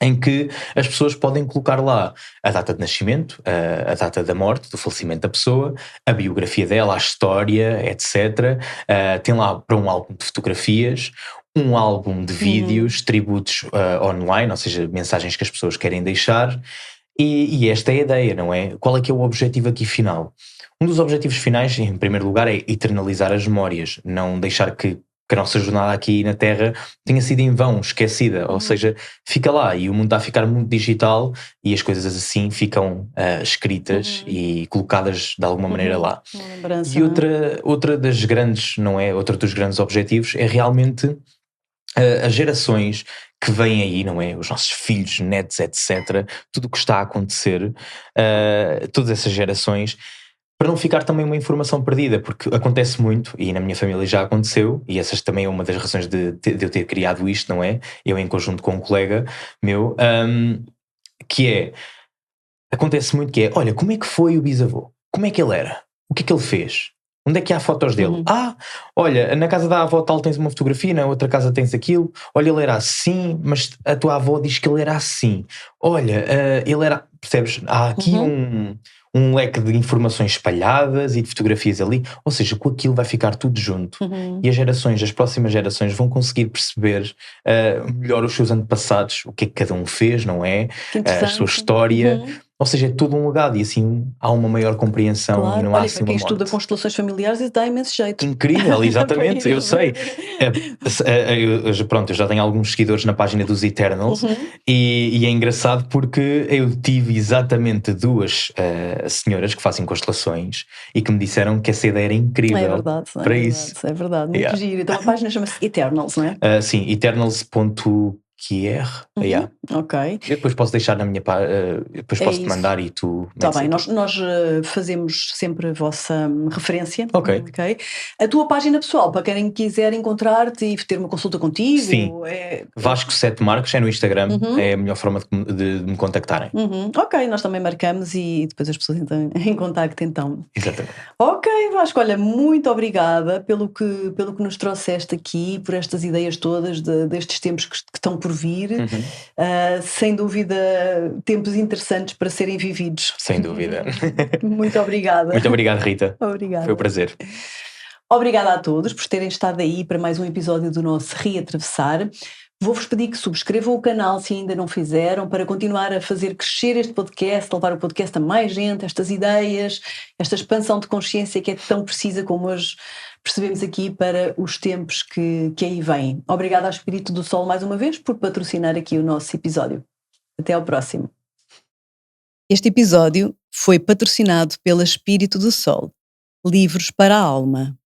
em que as pessoas podem colocar lá a data de nascimento, a data da morte, do falecimento da pessoa, a biografia dela, a história, etc. Tem lá para um álbum de fotografias, um álbum de vídeos, tributos online, ou seja, mensagens que as pessoas querem deixar, e esta é a ideia, não é? Qual é que é o objetivo aqui final? Um dos objetivos finais, em primeiro lugar, é eternalizar as memórias, não deixar que a nossa jornada aqui na Terra tenha sido em vão, esquecida, ou seja, fica lá e o mundo está a ficar muito digital e as coisas assim ficam escritas e colocadas de alguma maneira lá. Uma lembrança, E outra das grandes, não é? Outro dos grandes objetivos é realmente as gerações que vêm aí, não é? Os nossos filhos, netos, etc. Tudo o que está a acontecer, todas essas gerações para não ficar também uma informação perdida, porque acontece muito, e na minha família já aconteceu, e essas também é uma das razões de eu ter criado isto, não é? Eu em conjunto com um colega meu, que é, acontece muito que é, olha, como é que foi o bisavô? Como é que ele era? O que é que ele fez? Onde é que há fotos dele? Olha, na casa da avó tal tens uma fotografia, na outra casa tens aquilo. Olha, ele era assim, mas a tua avó diz que ele era assim. Olha, ele era... Percebes? Há aqui um leque de informações espalhadas e de fotografias ali. Ou seja, com aquilo vai ficar tudo junto. E as próximas gerações vão conseguir perceber melhor os seus antepassados, o que é que cada um fez, não é? A sua história... Ou seja, é todo um legado e assim há uma maior compreensão, claro. E não há Olha, assim para quem uma estuda morte. Constelações familiares, isso dá imenso jeito. Incrível, exatamente, eu sei. Pronto, eu já tenho alguns seguidores na página dos Eternals e é engraçado porque eu tive exatamente duas senhoras que fazem constelações e que me disseram que essa ideia era incrível. É verdade, para isso. É verdade, muito giro. Então a página chama-se Eternals, não é? Sim, eternals.qr. Ok. Eu depois posso deixar na minha depois posso-te mandar e tu... Está bem, nós fazemos sempre a vossa referência. Ok. A tua página pessoal, para quem quiser encontrar-te e ter uma consulta contigo. Sim, Vasco 7 Marques é no Instagram, é a melhor forma de me contactarem. Ok, nós também marcamos e depois as pessoas entram em contacto então. Exatamente. Ok, Vasco, olha, muito obrigada pelo que nos trouxeste aqui, por estas ideias todas destes tempos que estão por vir. Sem dúvida, tempos interessantes para serem vividos. Sem dúvida. Muito obrigada. Muito obrigado, Rita. Obrigada. Foi um prazer. Obrigada a todos por terem estado aí para mais um episódio do nosso Reatravessar. Vou-vos pedir que subscrevam o canal se ainda não fizeram, para continuar a fazer crescer este podcast, levar o podcast a mais gente, estas ideias, esta expansão de consciência que é tão precisa como hoje percebemos aqui para os tempos que aí vêm. Obrigada ao Espírito do Sol mais uma vez por patrocinar aqui o nosso episódio. Até ao próximo. Este episódio foi patrocinado pela Espírito do Sol, Livros para a Alma.